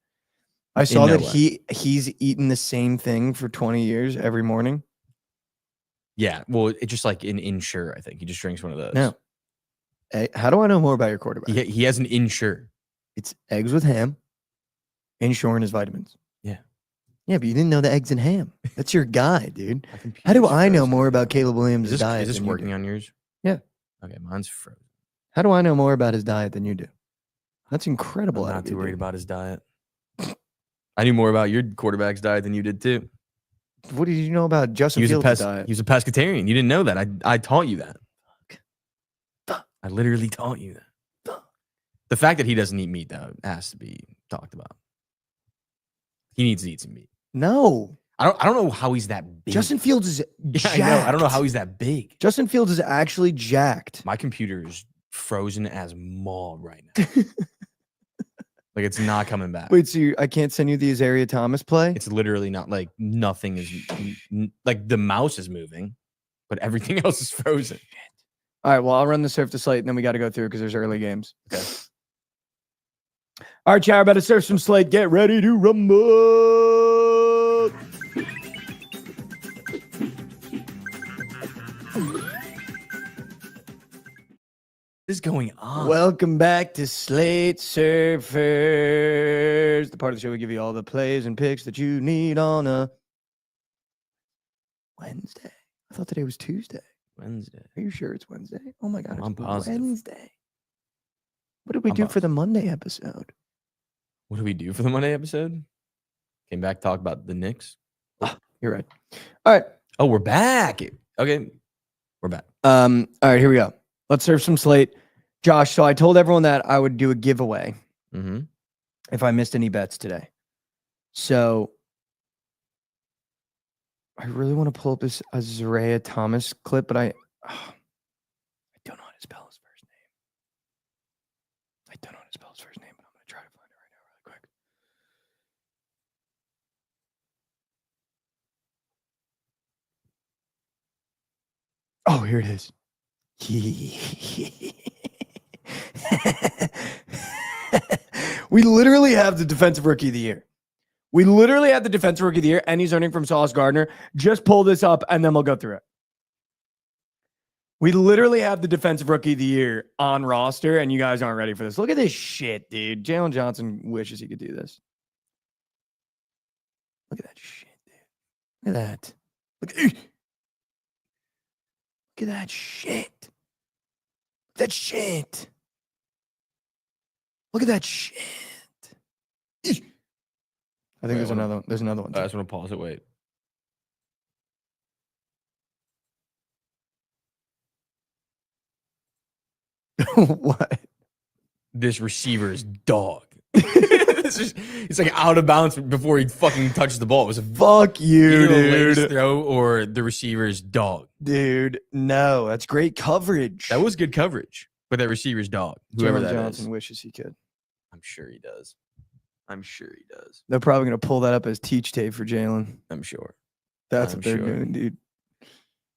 I saw that he's eaten the same thing for 20 years every morning. Yeah, well, it's just like an Ensure, I think. He just drinks one of those. No. Hey, how do I know more about your quarterback? He has an Ensure. It's eggs with ham, Ensure, and his vitamins. Yeah. Yeah, but you didn't know the eggs and ham. That's your guy, dude. How do I know more about Caleb Williams' diet? Is this working on yours? Yeah. Okay, mine's frozen. How do I know more about his diet than you do? That's incredible. I'm not too worried about his diet. I knew more about your quarterback's diet than you did too. What did you know about Justin Fields' diet? He was a pescatarian. You didn't know that. I taught you that. I literally taught you that. The fact that he doesn't eat meat, though, has to be talked about. He needs to eat some meat. No. I don't know how he's that big. Justin Fields is jacked. I know. I don't know how he's that big. Justin Fields is actually jacked. My computer is frozen as maul right now. Like it's not coming back. Wait, so I can't send you the Isaiah Thomas play? It's literally not like nothing is like the mouse is moving, but everything else is frozen. All right, well, I'll run the surf to slate and then we got to go through because there's early games. Okay. All right, Chad, about to surf some slate. Get ready to rumble. is going on? Welcome back to Slate Surfers, the part of the show we give you all the plays and picks that you need on a Wednesday. I thought today was Tuesday. Wednesday. Are you sure it's Wednesday? Oh my God, I'm it's positive. Wednesday. What did we do for the Monday episode? What did we do for the Monday episode? Came back, talk about the Knicks. Oh, you're right. All right. Oh, we're back. Okay, we're back. All right, here we go. Let's surf some Slate. Josh, so I told everyone that I would do a giveaway if I missed any bets today. So I really want to pull up this Isaiah Thomas clip, but I don't know how to spell his first name. I don't know how to spell his first name, but I'm going to try to find it right now really quick. Oh, here it is. We literally have the defensive rookie of the year. We literally have the defensive rookie of the year, and he's earning from Sauce Gardner. Just pull this up, and then we'll go through it. We literally have the defensive rookie of the year on roster, and you guys aren't ready for this. Look at this shit, dude. Jalen Johnson wishes he could do this. Look at that shit, dude. Look at that. Look at that shit. That shit. Look at that shit. I think there's another one. There's another one. I just want to pause it. Wait. What? This receiver is dog. It's like out of bounds before he fucking touched the ball. It was a Fuck you, either a lace dude. throw or the receiver's dog. Dude, no, that's great coverage. That was good coverage, but that receiver's dog. Whoever Jalen that Johnson is. wishes he could. I'm sure he does. I'm sure he does. They're probably going to pull that up as teach tape for Jalen. I'm sure. That's I'm what they're sure. doing, dude.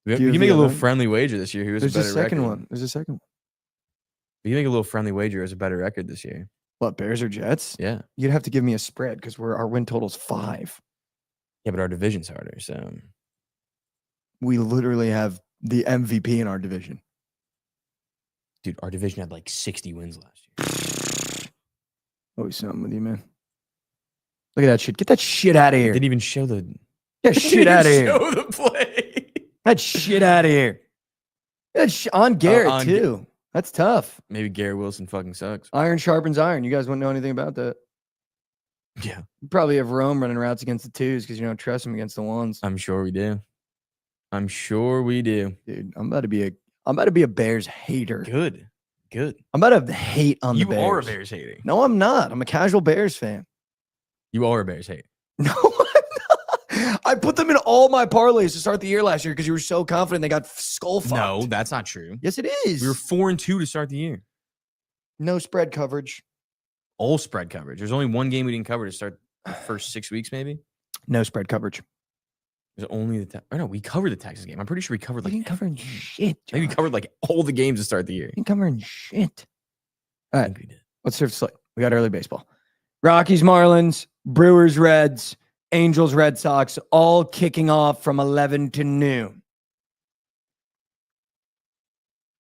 We Do you can make a feel little that? friendly wager this year. Who has There's a a better second record? one. There's a second one. We can make a little friendly wager as a better record this year. What, Bears or Jets? Yeah. You'd have to give me a spread because our win total's 5. Yeah, but our division's harder, so We literally have the MVP in our division. dude, our division had like 60 wins last year. Always something with you, man. Look at that shit. Get that shit out of here. Didn't even show the Get that shit out of here. Show the play. That shit out of here. That's on Garrett, on too. That's tough. Maybe Garrett Wilson fucking sucks. Iron sharpens iron. You guys wouldn't know anything about that. Yeah, You probably have Rome running routes against the 2s because you don't trust him against the 1s. I'm sure we do. I'm sure we do. Dude, I'm about to be a Bears hater. Good. I'm about to hate on the You Bears. are a Bears hater. No, I'm not. I'm a casual Bears fan. You are a Bears hater. No, I'm not. I put them in all my parlays to start the year last year because you were so confident they got skull fucked. No, that's not true. Yes, it is. We were 4-2 to start the year. No spread coverage. All spread coverage. There's only one game we didn't cover to start the first 6 weeks, maybe. No spread coverage. There's only the no, we covered the Texas game. I'm pretty sure we covered We like didn't cover shit. I think we Josh. covered like all the games to start the year. We didn't cover shit. All I right, think we did. let's surf slate. We got early baseball. Rockies, Marlins, Brewers, Reds, Angels, Red Sox, all kicking off from 11 to noon.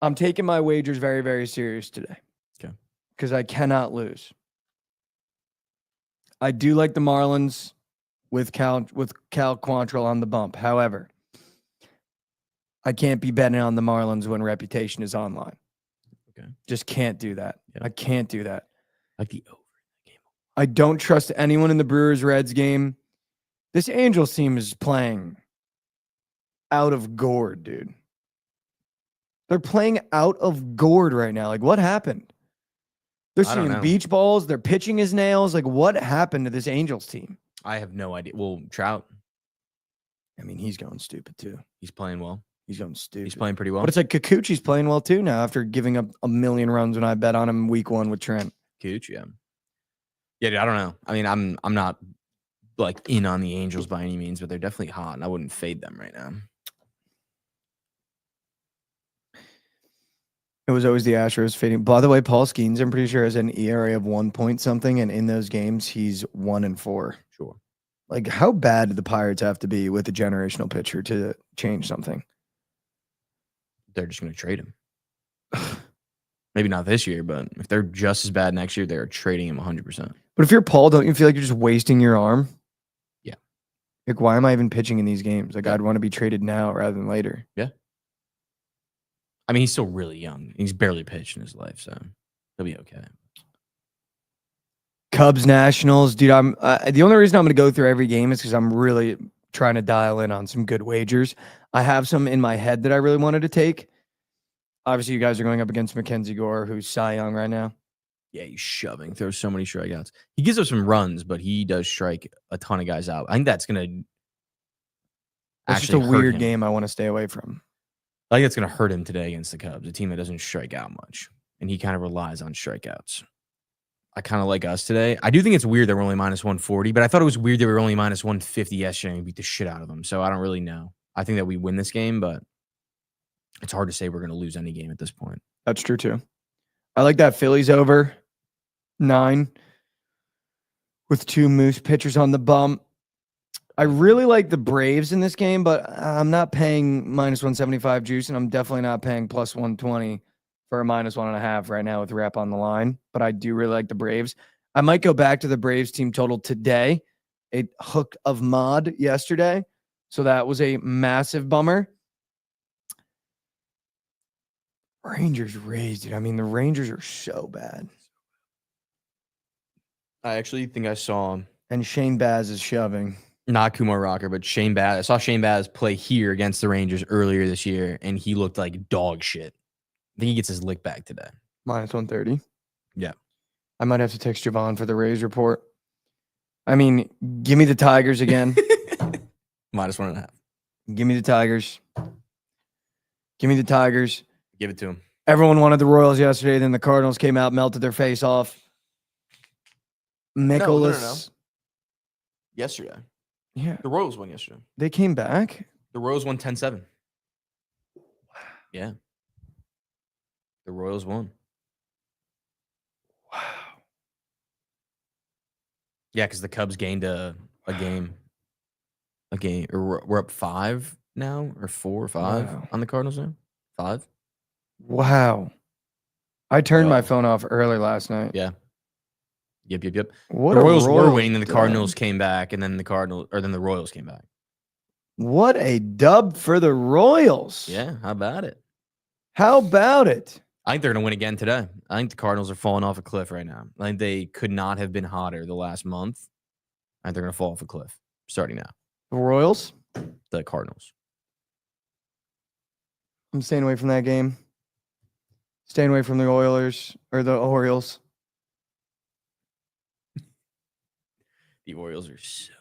I'm taking my wagers very, very serious today. Okay. Because I cannot lose. I do like the Marlins with Cal Quantrill on the bump. However, I can't be betting on the Marlins when reputation is online. Okay. Just can't do that. Yeah. I can't do that. Like the over game. I don't trust anyone in the Brewers-Reds game. This Angels team is playing out of gourd, dude. They're playing out of gourd right now. Like, what happened? They're I don't seeing know. beach balls. They're pitching his nails. Like, what happened to this Angels team? I have no idea. Well, Trout, I mean, he's going stupid, too. he's playing well. He's going stupid. He's playing pretty well. But it's like Kikuchi's playing well, too, now after giving up 1,000,000 runs when I bet on him week 1 with Trent. Huge, yeah. Yeah, dude, I don't know. I mean, I'm not like in on the Angels by any means, but they're definitely hot, and I wouldn't fade them right now. It was always the Astros fading. By the way, Paul Skeens, I'm pretty sure, has an ERA of 1 point something, and in those games, he's 1-4. Sure. Like, how bad do the Pirates have to be with a generational pitcher to change something? They're just going to trade him. Maybe not this year, but if they're just as bad next year, they are trading him 100%. But if you're Paul, don't you feel like you're just wasting your arm? Yeah. Like, why am I even pitching in these games? Like, Yeah. I'd want to be traded now rather than later. Yeah. I mean, he's still really young. He's barely pitched in his life, so he'll be okay. Cubs Nationals, dude. I'm the only reason I'm going to go through every game is because I'm really trying to dial in on some good wagers. I have some in my head that I really wanted to take. Obviously, you guys are going up against Mackenzie Gore, who's Cy Young right now. Yeah, he's shoving. Throws so many strikeouts. He gives up some runs, but he does strike a ton of guys out. I think that's going to It's just a weird game I want to stay away from. I think that's going to hurt him today against the Cubs, a team that doesn't strike out much. And he kind of relies on strikeouts. I kind of like us today. I do think it's weird that we're only minus 140, but I thought it was weird that we were only minus 150 yesterday and we beat the shit out of them. So I don't really know. I think that we win this game, but it's hard to say we're going to lose any game at this point. That's true, too. I like that Phillies over 9 with 2 Moose pitchers on the bump. I really like the Braves in this game, but I'm not paying minus 175 juice, and I'm definitely not paying plus 120 for a minus 1.5 right now with rep on the line. But I do really like the Braves. I might go back to the Braves team total today. A hook of mod yesterday, so that was a massive bummer. Rangers raised it. I mean, the Rangers are so bad. I actually think I saw And Shane Baz is shoving. not Kumar Rocker, but Shane Baz. I saw Shane Baz play here against the Rangers earlier this year, and he looked like dog shit. I think he gets his lick back today. Minus 130. Yeah. I might have to text Jovan for the Rays report. I mean, give me the Tigers again. Minus 1.5. Give me the Tigers. Give me the Tigers. Give it to him. Everyone wanted the Royals yesterday. Then the Cardinals came out, melted their face off. Nicholas. No. Yesterday. Yeah. The Royals won yesterday. They came back. The Royals won 10-7. Yeah. The Royals won. Wow. Yeah, because the Cubs gained a game. Or we're up 5 now, or 4 or 5 Wow. on the Cardinals now. 5. Wow. I turned my Wow. phone off early last night. Yeah. Yep. What The a Royals were Royals winning, then the dub. Cardinals came back, and then then the Royals came back. What a dub for the Royals. Yeah, how about it? How about it? I think they're going to win again today. I think the Cardinals are falling off a cliff right now. I think they could not have been hotter the last month. I think they're going to fall off a cliff starting now. The Royals? The Cardinals. I'm staying away from that game. Staying away from the Oilers or the Orioles. The Orioles are so bad.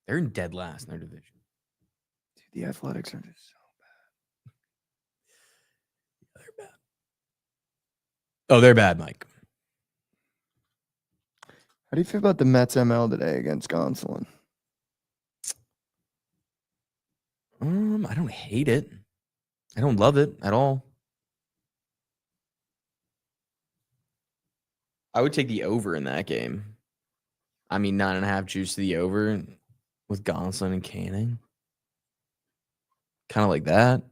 They're in dead last in their division. Dude, the Athletics are just so They're bad. Oh, they're bad, Mike. How do you feel about the Mets ML today against Gonsolin? I don't hate it. I don't love it at all. I would take the over in that game. I mean, 9.5 juice to the over with Gonsolin and Canning. Kind of like that.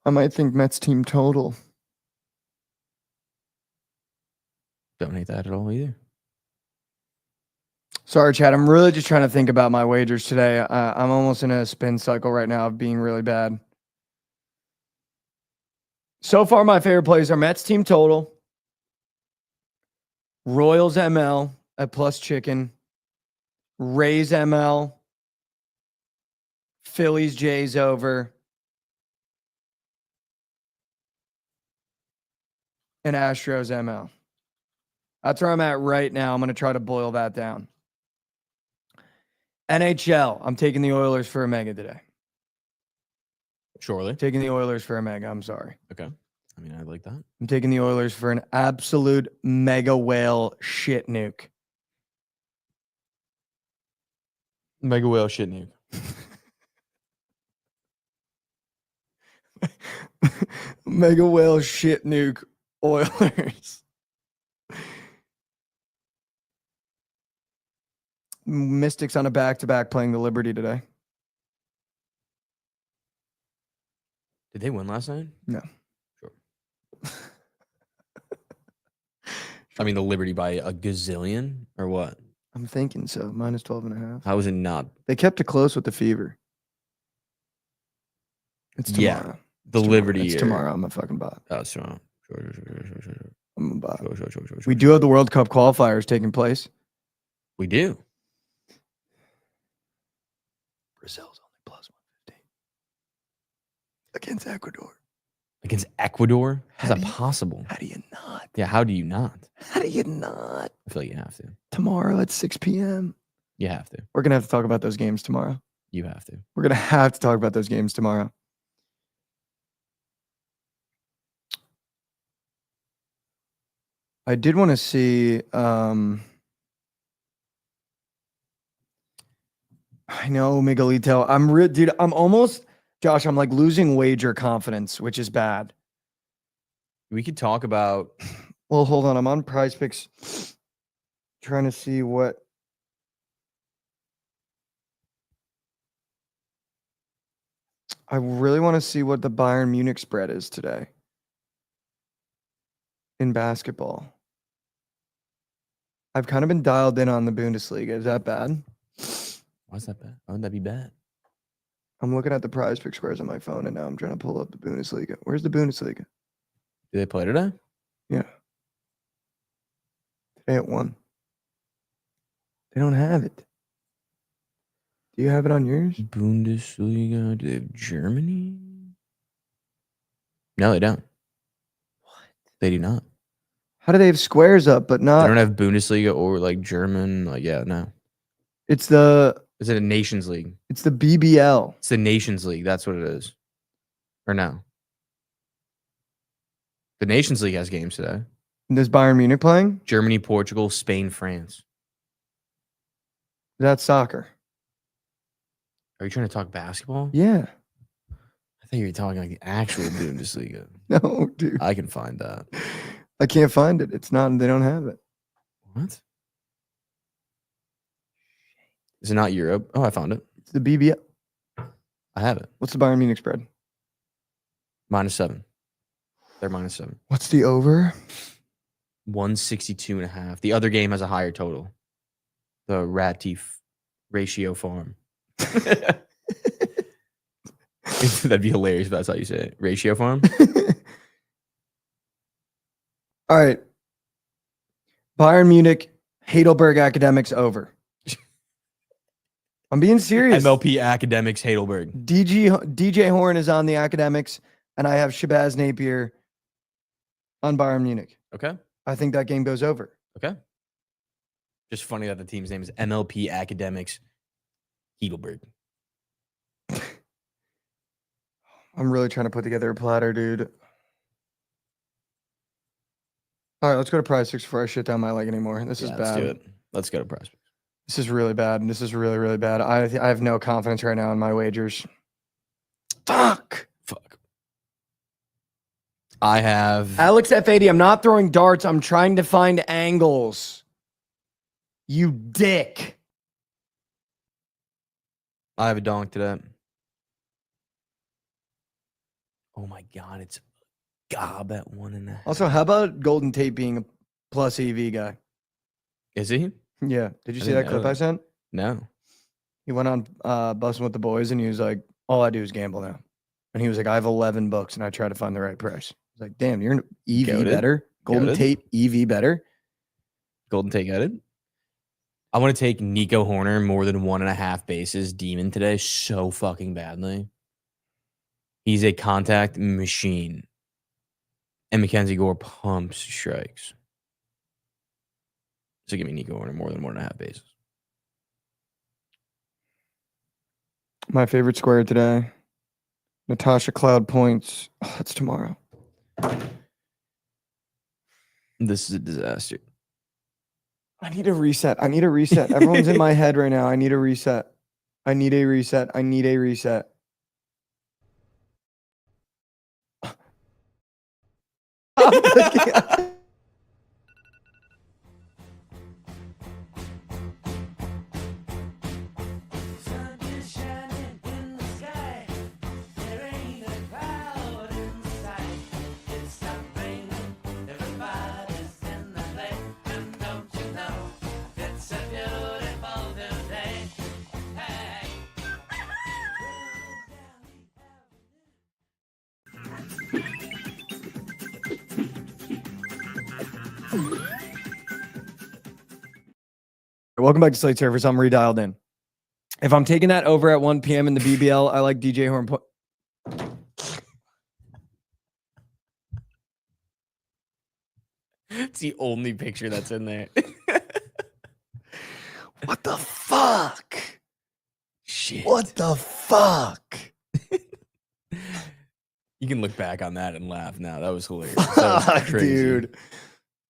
I might think Mets team total. Don't hate that at all either. Sorry, Chad. I'm really just trying to think about my wagers today. I'm almost in a spin cycle right now of being really bad. So far, my favorite plays are Mets team total, Royals ML at plus chicken, Rays ML, Phillies Jays over, and Astros ML. That's where I'm at right now. I'm going to try to boil that down. NHL, I'm taking the Oilers for a mega today. Surely. Taking the Oilers for a mega. I'm sorry. Okay. I mean, I like that. I'm taking the Oilers for an absolute mega whale shit nuke. Mega whale shit nuke. Mega whale shit nuke Oilers. Mystics on a back-to-back playing the Liberty today. Did they win last night? No. Sure. I mean, the Liberty by a gazillion or what? I'm thinking so. Minus 12.5. How is it not? They kept it close with the Fever. It's Yeah, tomorrow. the It's Liberty. Tomorrow. It's tomorrow. I'm a fucking bot. Oh, it's tomorrow. Sure. I'm a bot. We do have the World Cup qualifiers taking place. We do. Brazil's only plus 115 against Ecuador. Against Ecuador? How's How that do you- possible? How do you not? Yeah, how do you not? How do you not? I feel like you have to. Tomorrow at 6 p.m. You have to. We're going to have to talk about those games tomorrow. You have to. We're going to have to talk about those games tomorrow. I did want to see. I know Miguelito. Dude. I'm almost, Josh. I'm like losing wager confidence, which is bad. We could talk about. Well, hold on. I'm on Prize Picks, trying to see what. I really want to see what the Bayern Munich spread is today in basketball. I've kind of been dialed in on the Bundesliga. Is that bad? Why's that bad? Why would that be bad? I'm looking at the Prize Pick squares on my phone, and now I'm trying to pull up the Bundesliga. Where's the Bundesliga? Do they play today? Yeah. Today at 1. They don't have it. Do you have it on yours? Bundesliga. Do they have Germany? No, they don't. What? They do not. How do they have squares up, but They not? don't have Bundesliga or like German. Like, yeah, no. It's the Is it a Nations League? it's the BBL. It's the Nations League. That's what it is. Or no? The Nations League has games today. And is Bayern Munich playing? Germany, Portugal, Spain, France. That's soccer. Are you trying to talk basketball? Yeah. I think you're talking like the actual Bundesliga. No, dude. I can find that. I can't find it. It's not. They don't have it. What? Is it not Europe? Oh, I found it. It's the BBL. I have it. What's the Bayern Munich spread? -7. They're -7. What's the over? 162.5. The other game has a higher total. The rat teeth ratio farm. That'd be hilarious if that's how you say it. Ratio farm? All right. Bayern Munich, Heidelberg Academics over. I'm being serious. MLP Academics Heidelberg. DJ Horn is on the Academics, and I have Shabazz Napier on Bayern Munich. Okay. I think that game goes over. Okay. Just funny that the team's name is MLP Academics Heidelberg. I'm really trying to put together a platter, dude. All right, let's go to Prize Picks before I shit down my leg anymore. This is bad. Let's do it. Let's go to Prize Picks. This is really bad. This is really, really bad. I have no confidence right now in my wagers. Fuck. I have Alex F80, I'm not throwing darts. I'm trying to find angles. You dick. I have a donk today. Oh my god, it's gob at 1.5. Also, how about Golden Tate being a plus EV guy? Is he? Yeah. Did you I see that didn't clip know I that. sent? No. He went on Bussin' with the Boys, and he was like, all I do is gamble now. And he was like, I have 11 books, and I try to find the right price. I was like, damn, you're an EV Goated. better? Golden Goated. Tate EV better? Golden Tate got it. I want to take Nico Horner more than 1.5 bases demon today so fucking badly. He's a contact machine. And Mackenzie Gore pumps strikes. So give me Nico Horner more than 1.5 bases. My favorite square today. Natasha Cloud points. Oh, that's tomorrow. This is a disaster. I need a reset. I need a reset. Everyone's in my head right now. I need a reset. I need a reset. I need a reset. Welcome back to Slate Surfers. I'm redialed in. If I'm taking that over at 1 p.m. in the BBL, I like DJ Horn. It's the only picture that's in there. What the fuck? Shit. What the fuck? You can look back on that and laugh now. That was hilarious. That was crazy. Dude.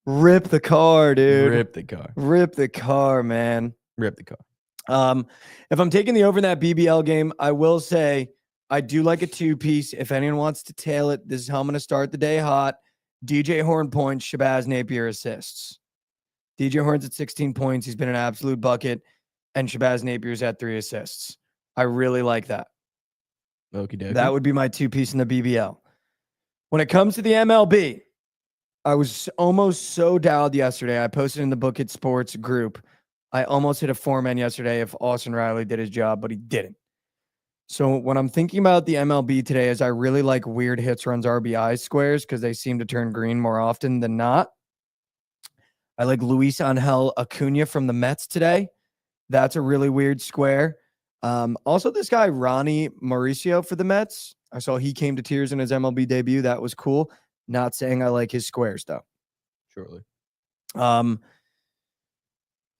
Rip the car, dude. Rip the car. Rip the car, man. Rip the car. If I'm taking the over in that BBL game, I will say I do like a 2-piece. If anyone wants to tail it, this is how I'm going to start the day hot. DJ Horn points, Shabazz Napier assists. DJ Horn's at 16 points. He's been an absolute bucket. And Shabazz Napier's at 3 assists. I really like that. Okey-dokey. That would be my 2-piece in the BBL. When it comes to the MLB, I was almost so dialed yesterday. I posted in the Bookit Sports group. I almost hit a 4-man yesterday if Austin Riley did his job, but he didn't. So when I'm thinking about the MLB today, is I really like weird hits, runs, RBI squares because they seem to turn green more often than not. I like Luis Angel Acuna from the Mets today. That's a really weird square. Also, this guy, Ronnie Mauricio for the Mets. I saw he came to tears in his MLB debut. That was cool. Not saying I like his squares, though. Surely.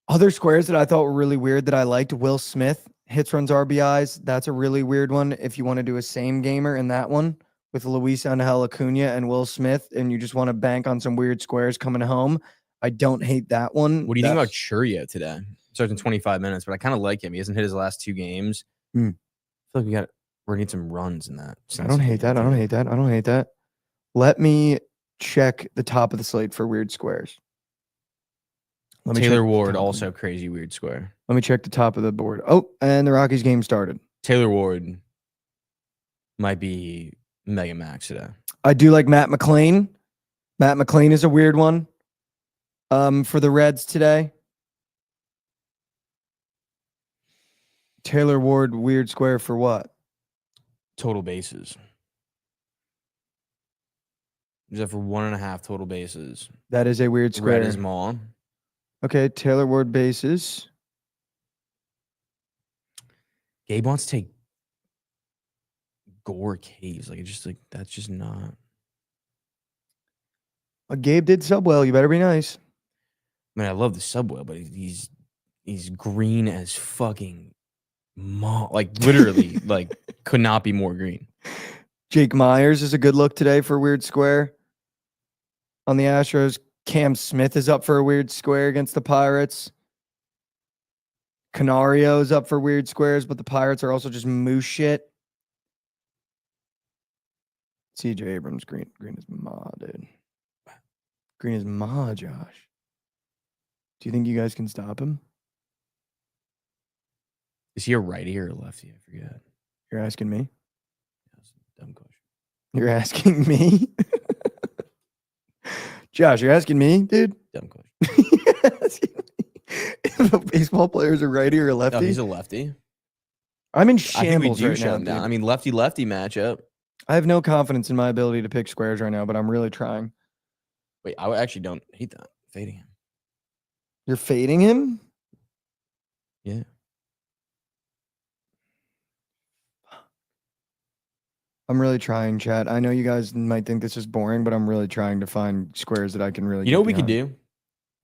Other squares that I thought were really weird that I liked, Will Smith, hits, runs, RBIs. That's a really weird one. If you want to do a same gamer in that one with Luis Angel Acuna and Will Smith, and you just want to bank on some weird squares coming home, I don't hate that one. What do you think about Churio today? Starts in 25 minutes, but I kind of like him. He hasn't hit his last 2 games. I feel like we're gonna need some runs in that. I don't hate that. I don't hate that. I don't hate that. Let me check the top of the slate for weird squares. Taylor Ward, also crazy weird square. Let me check the top of the board. Oh, and the Rockies game started. Taylor Ward might be Mega Max today. I do like Matt McClain. Matt McClain is a weird one for the Reds today. Taylor Ward, weird square for what? Total bases. Is that for 1.5 total bases? That is a weird square. Red is Maul. Okay, Taylor Ward bases. Gabe wants to take Gore Caves. Like, it's just like, that's just not. Gabe did sub well. You better be nice. I mean, I love the Subwell, but he's green as fucking like literally like could not be more green. Jake Myers is a good look today for a weird square on the Astros. Cam Smith is up for a weird square against the Pirates. Canario is up for weird squares, but the Pirates are also just moose shit. CJ Abrams, green is ma, dude. Green is ma, Josh. Do you think you guys can stop him? Is he a righty or a lefty? I forget. You're asking me? That's a dumb question. You're asking me? Josh, you're asking me, dude? Dumb question. If a baseball player is a righty or a lefty? No, he's a lefty. I'm in I think we shambles do right shut now, him down. dude. I mean, lefty-lefty matchup. I have no confidence in my ability to pick squares right now, but I'm really trying. Wait, I actually don't hate that. Fading him. You're fading him? Yeah. I'm really trying, chat. I know you guys might think this is boring, but I'm really trying to find squares that I can really. You know what we could do?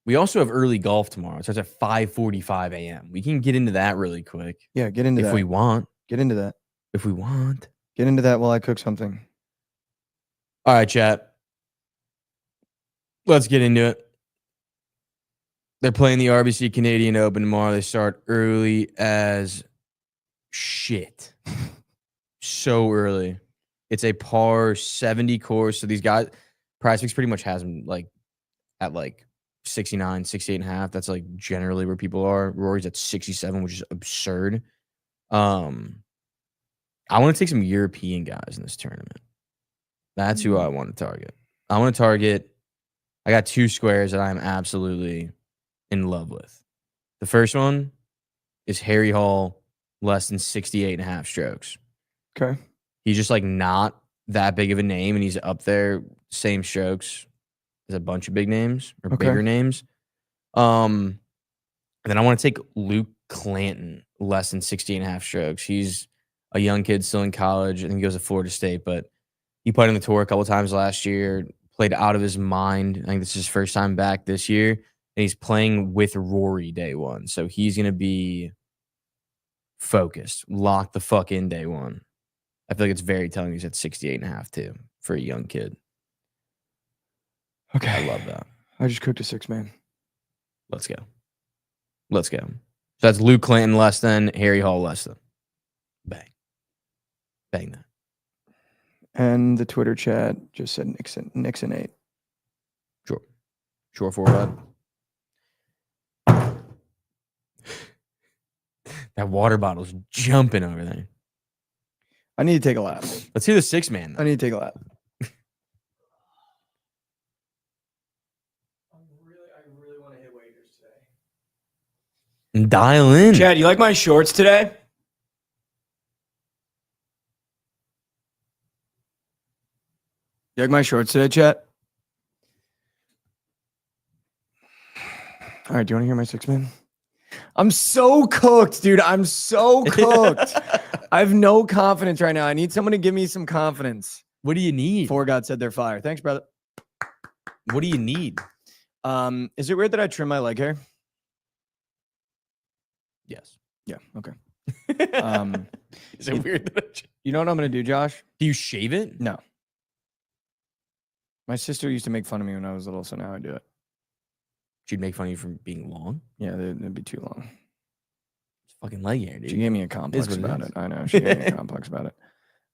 We also have early golf tomorrow. It starts at 5:45 a.m. We can get into that really quick. Yeah, get into that. If we want. Get into that. If we want. Get into that while I cook something. All right, chat. Let's get into it. They're playing the RBC Canadian Open tomorrow. They start early as shit. So early. It's a par 70 course. So these guys, PrizePicks pretty much has them like at like 69, 68.5. That's like generally where people are. Rory's at 67, which is absurd. I want to take some European guys in this tournament. That's who I want to target. I got 2 squares that I'm absolutely in love with. The first one is Harry Hall, less than 68.5 strokes. Okay. He's just like not that big of a name, and he's up there, same strokes is a bunch of big names or Okay. bigger names. And then I want to take Luke Clanton, less than 60.5 strokes. He's a young kid still in college. I think he goes to Florida State, but he played on the tour a couple times last year, played out of his mind. I think this is his first time back this year, and he's playing with Rory day one. So he's going to be focused, lock the fuck in day one. I feel like it's very telling he's at 68.5 too for a young kid. Okay. I love that. I just cooked a 6-man. Let's go. Let's go. So that's Luke Clanton less than, Harry Hall less than. Bang. Bang that. And the Twitter chat just said Nixon 8. Sure forward. That water bottle's jumping over there. I need to take a lap. Let's hear the 6-man. I need to take a lap. I really want to hit waiters today. Dial in. Chad, you like my shorts today? You like my shorts today, Chat? All right, do you want to hear my 6-man? I'm so cooked, dude. I'm so cooked. I have no confidence right now. I need someone to give me some confidence. What do you need? Before God said they're fire. Thanks, brother. What do you need? Is it weird that I trim my leg hair? Yes. Yeah. Okay. Is it weird that You know what I'm gonna do, Josh? Do you shave it? No. My sister used to make fun of me when I was little, so now I do it. She'd make fun of you for being long? Yeah, it'd be too long. It's fucking leg hair, dude. She gave me a complex what it about is. it. I know. She gave me a complex about it.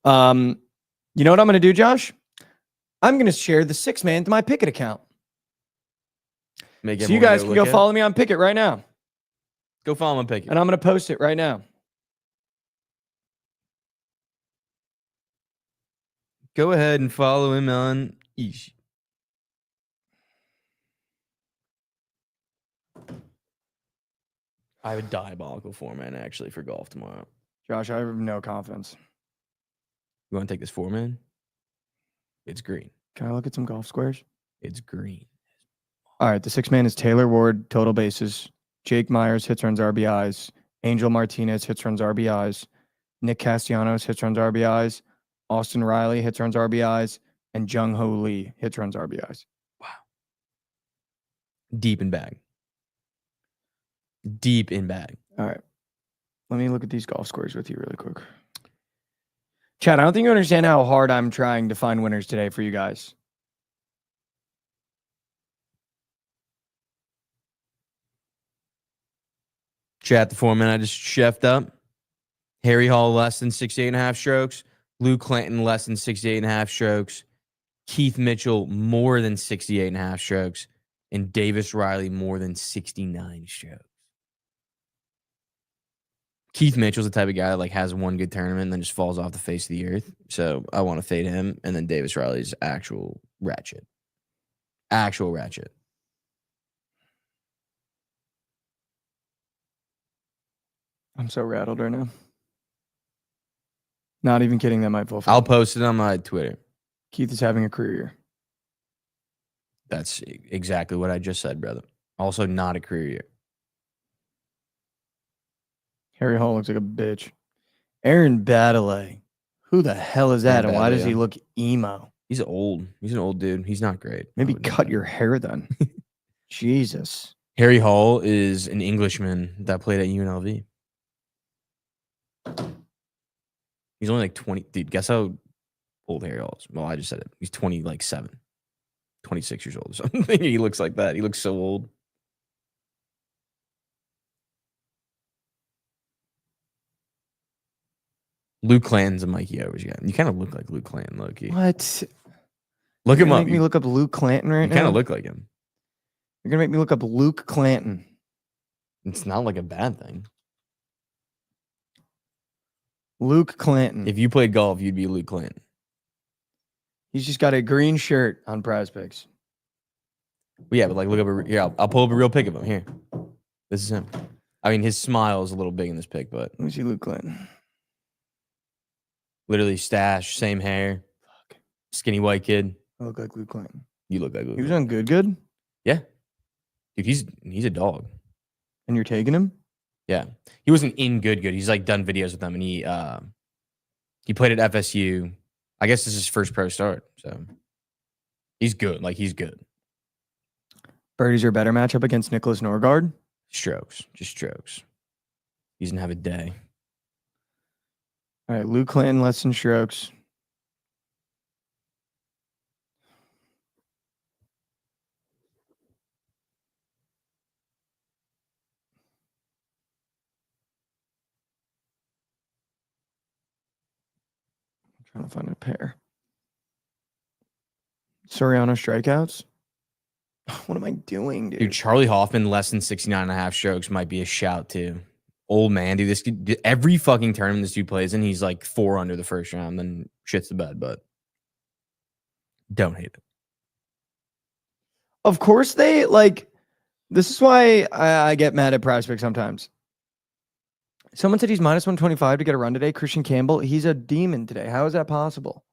You know what I'm gonna do, Josh? I'm gonna share the 6-man to my Pickett account. Make So you everyone guys can look go at it. follow me on Pickett right now. Go follow him on Pickett. And I'm gonna post it right now. Go ahead and follow him on Eesh. I have a diabolical format actually for golf tomorrow. Josh, I have no confidence. You want to take this 4-man? It's green. Can I look at some golf squares? It's green. All right, the 6-man is Taylor Ward, total bases. Jake Myers, hits, runs, RBIs. Angel Martinez, hits, runs, RBIs. Nick Castellanos, hits, runs, RBIs. Austin Riley, hits, runs, RBIs. And Jung Ho Lee, hits, runs, RBIs. Wow. Deep in bag. Deep in bag. All right. Let me look at these golf scores with you really quick. Chad, I don't think you understand how hard I'm trying to find winners today for you guys. Chat the 4-man I just chefed up. Harry Hall less than 68.5 strokes. Luke Clanton less than 68.5 strokes. Keith Mitchell more than 68.5 strokes. And Davis Riley more than 69 strokes. Keith Mitchell's the type of guy that like has one good tournament and then just falls off the face of the earth. So I want to fade him. And then Davis Riley's actual ratchet. Actual ratchet. I'm so rattled right now. Not even kidding. That might fulfill. I'll post it on my Twitter. Keith is having a career year. That's exactly what I just said, brother. Also not a career year. Harry Hall looks like a bitch. Aaron Baddeley. Who the hell is that? Aaron And why does Baddeley, he yeah. look emo? He's old. He's an old dude. He's not great. Maybe I would cut say. your hair then. Jesus. Harry Hall is an Englishman that played at UNLV. He's only like 20. Dude, guess how old Harry Hall is? Well, I just said it. He's 27. 26 years old or something. He looks like that. He looks so old. Luke Clanton's a Mikey Over guy. You kind of look like Luke Clanton, low-key. What? Look You're him gonna up. Make me look up Luke Clanton right You now. kind of look like him. You're gonna make me look up Luke Clanton. It's not like a bad thing. Luke Clanton. If you played golf, you'd be Luke Clanton. He's just got a green shirt on Prize Picks. But yeah, but like look up here. I'll pull up a real pic of him. Here, this is him. I mean, his smile is a little big in this pic, but Let me see Luke Clanton. literally stash, same hair, skinny white kid. I look like Luke Clanton. You look like He was on Good, Yeah. Dude, he's a dog. and you're taking him? Yeah. He wasn't in Good. He's like done videos with them, and he played at FSU. I guess this is his first pro start. So he's good. Like, he's good. Birdie's your better matchup against Nicholas Norgard? Strokes. Just strokes. He's gonna have a day. All right, Luke Clinton, less than strokes. I'm trying to find a pair. Soriano strikeouts? What am I doing, dude? Dude, Charlie Hoffman, less than 69.5 strokes might be a shout too. Old man, dude. This dude, every fucking tournament this dude plays in, he's like 4 under the first round, then shits the bed, but don't hate it. Of course they, like, this is why I get mad at prospects sometimes. Someone said he's minus 125 to get a run today. Christian Campbell, he's a demon today. How is that possible?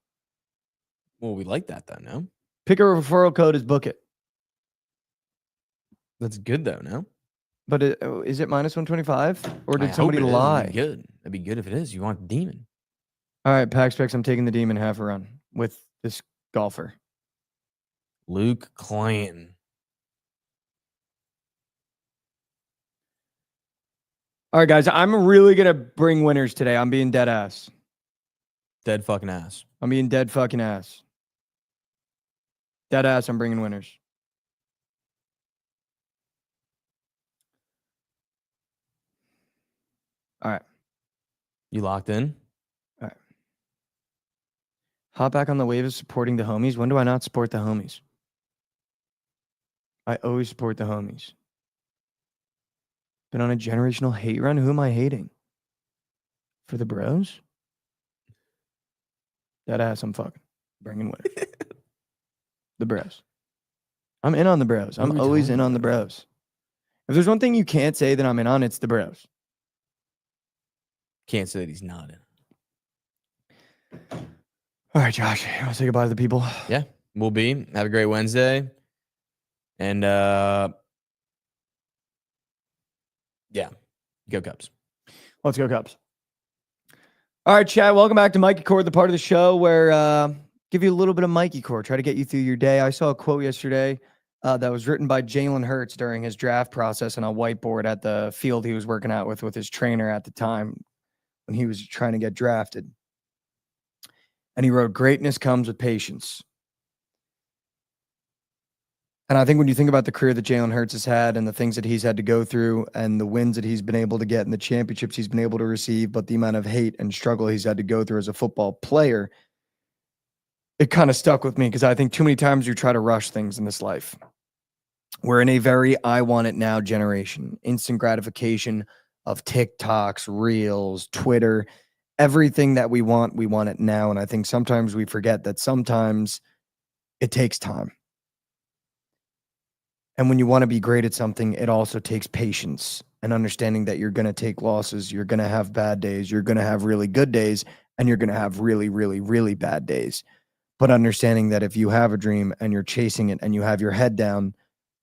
Well, we like that though, no? Pick a referral code is Bookit. That's good though, no? But is it minus 125? Or did I somebody hope it is. lie? That'd be good. That'd be good if it is. You want the demon. All right, Pack Specs, I'm taking the demon half a run with this golfer. Luke Clinton. All right, guys, I'm really going to bring winners today. I'm being dead ass. Dead fucking ass. I'm being dead fucking ass. Dead ass, I'm bringing winners. All right. You locked in? All right. Hop back on the wave of supporting the homies. When do I not support the homies? I always support the homies. Been on a generational hate run? Who am I hating? For the bros? That ass I'm fucking. Bringing winners. The bros. I'm in on the bros. What are I'm we always talking in on the about? bros. If there's one thing you can't say that I'm in on, it's the bros. Can't say that he's not in. All right, Josh. You want to say goodbye to the people? Yeah, we'll be. Have a great Wednesday. And yeah, go Cubs. Let's go Cubs. All right, Chad. Welcome back to Mikey Core, the part of the show where give you a little bit of Mikey Core, try to get you through your day. I saw a quote yesterday that was written by Jalen Hurts during his draft process on a whiteboard at the field he was working out with his trainer at the time when he was trying to get drafted. And he wrote, "Greatness comes with patience." And I think when you think about the career that Jalen Hurts has had and the things that he's had to go through and the wins that he's been able to get and the championships he's been able to receive, but the amount of hate and struggle he's had to go through as a football player, it kind of stuck with me because I think too many times you try to rush things in this life. We're in a very I want it now generation, instant gratification of TikToks, Reels, Twitter, everything that we want it now. And I think sometimes we forget that sometimes it takes time. And when you want to be great at something, it also takes patience and understanding that you're going to take losses. You're going to have bad days. You're going to have really good days, and you're going to have really, really, really bad days. But understanding that if you have a dream and you're chasing it and you have your head down,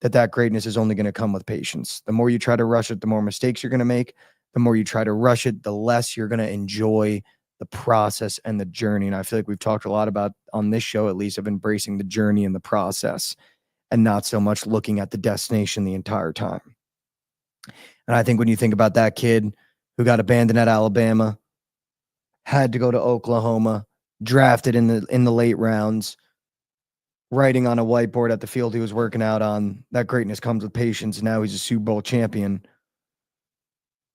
that greatness is only going to come with patience. The more you try to rush it, the more mistakes you're going to make. The more you try to rush it, the less you're going to enjoy the process and the journey. And I feel like we've talked a lot about, on this show at least, of embracing the journey and the process, and not so much looking at the destination the entire time. And I think when you think about that kid who got abandoned at Alabama, had to go to Oklahoma, drafted in the late rounds, writing on a whiteboard at the field he was working out on, that greatness comes with patience. And now he's a Super Bowl champion.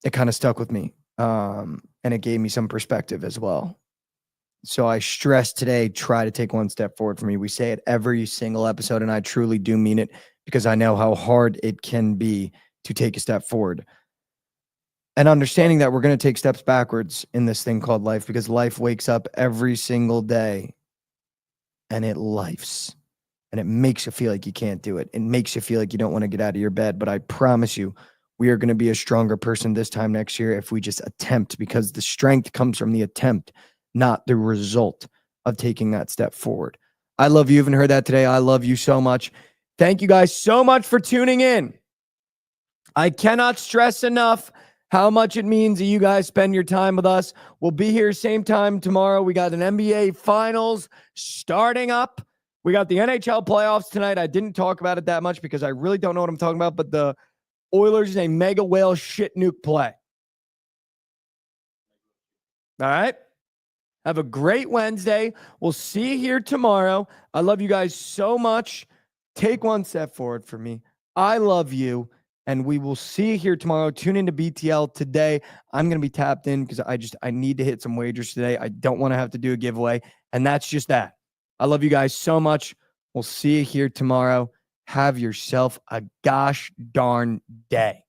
It kind of stuck with me. And it gave me some perspective as well. So I stress today, try to take one step forward for me. We say it every single episode, and I truly do mean it because I know how hard it can be to take a step forward. And understanding that we're going to take steps backwards in this thing called life, because life wakes up every single day and it lifes. And it makes you feel like you can't do it. It makes you feel like you don't want to get out of your bed. But I promise you, we are going to be a stronger person this time next year if we just attempt, because the strength comes from the attempt, not the result of taking that step forward. I love you. Haven't heard that today. I love you so much. Thank you guys so much for tuning in. I cannot stress enough how much it means that you guys spend your time with us. We'll be here same time tomorrow. We got an NBA Finals starting up. We got the NHL playoffs tonight. I didn't talk about it that much because I really don't know what I'm talking about, but the Oilers is a mega whale shit nuke play. All right? Have a great Wednesday. We'll see you here tomorrow. I love you guys so much. Take one step forward for me. I love you. And we will see you here tomorrow. Tune into BTL today. I'm going to be tapped in because I need to hit some wagers today. I don't want to have to do a giveaway. And that's just that. I love you guys so much. We'll see you here tomorrow. Have yourself a gosh darn day.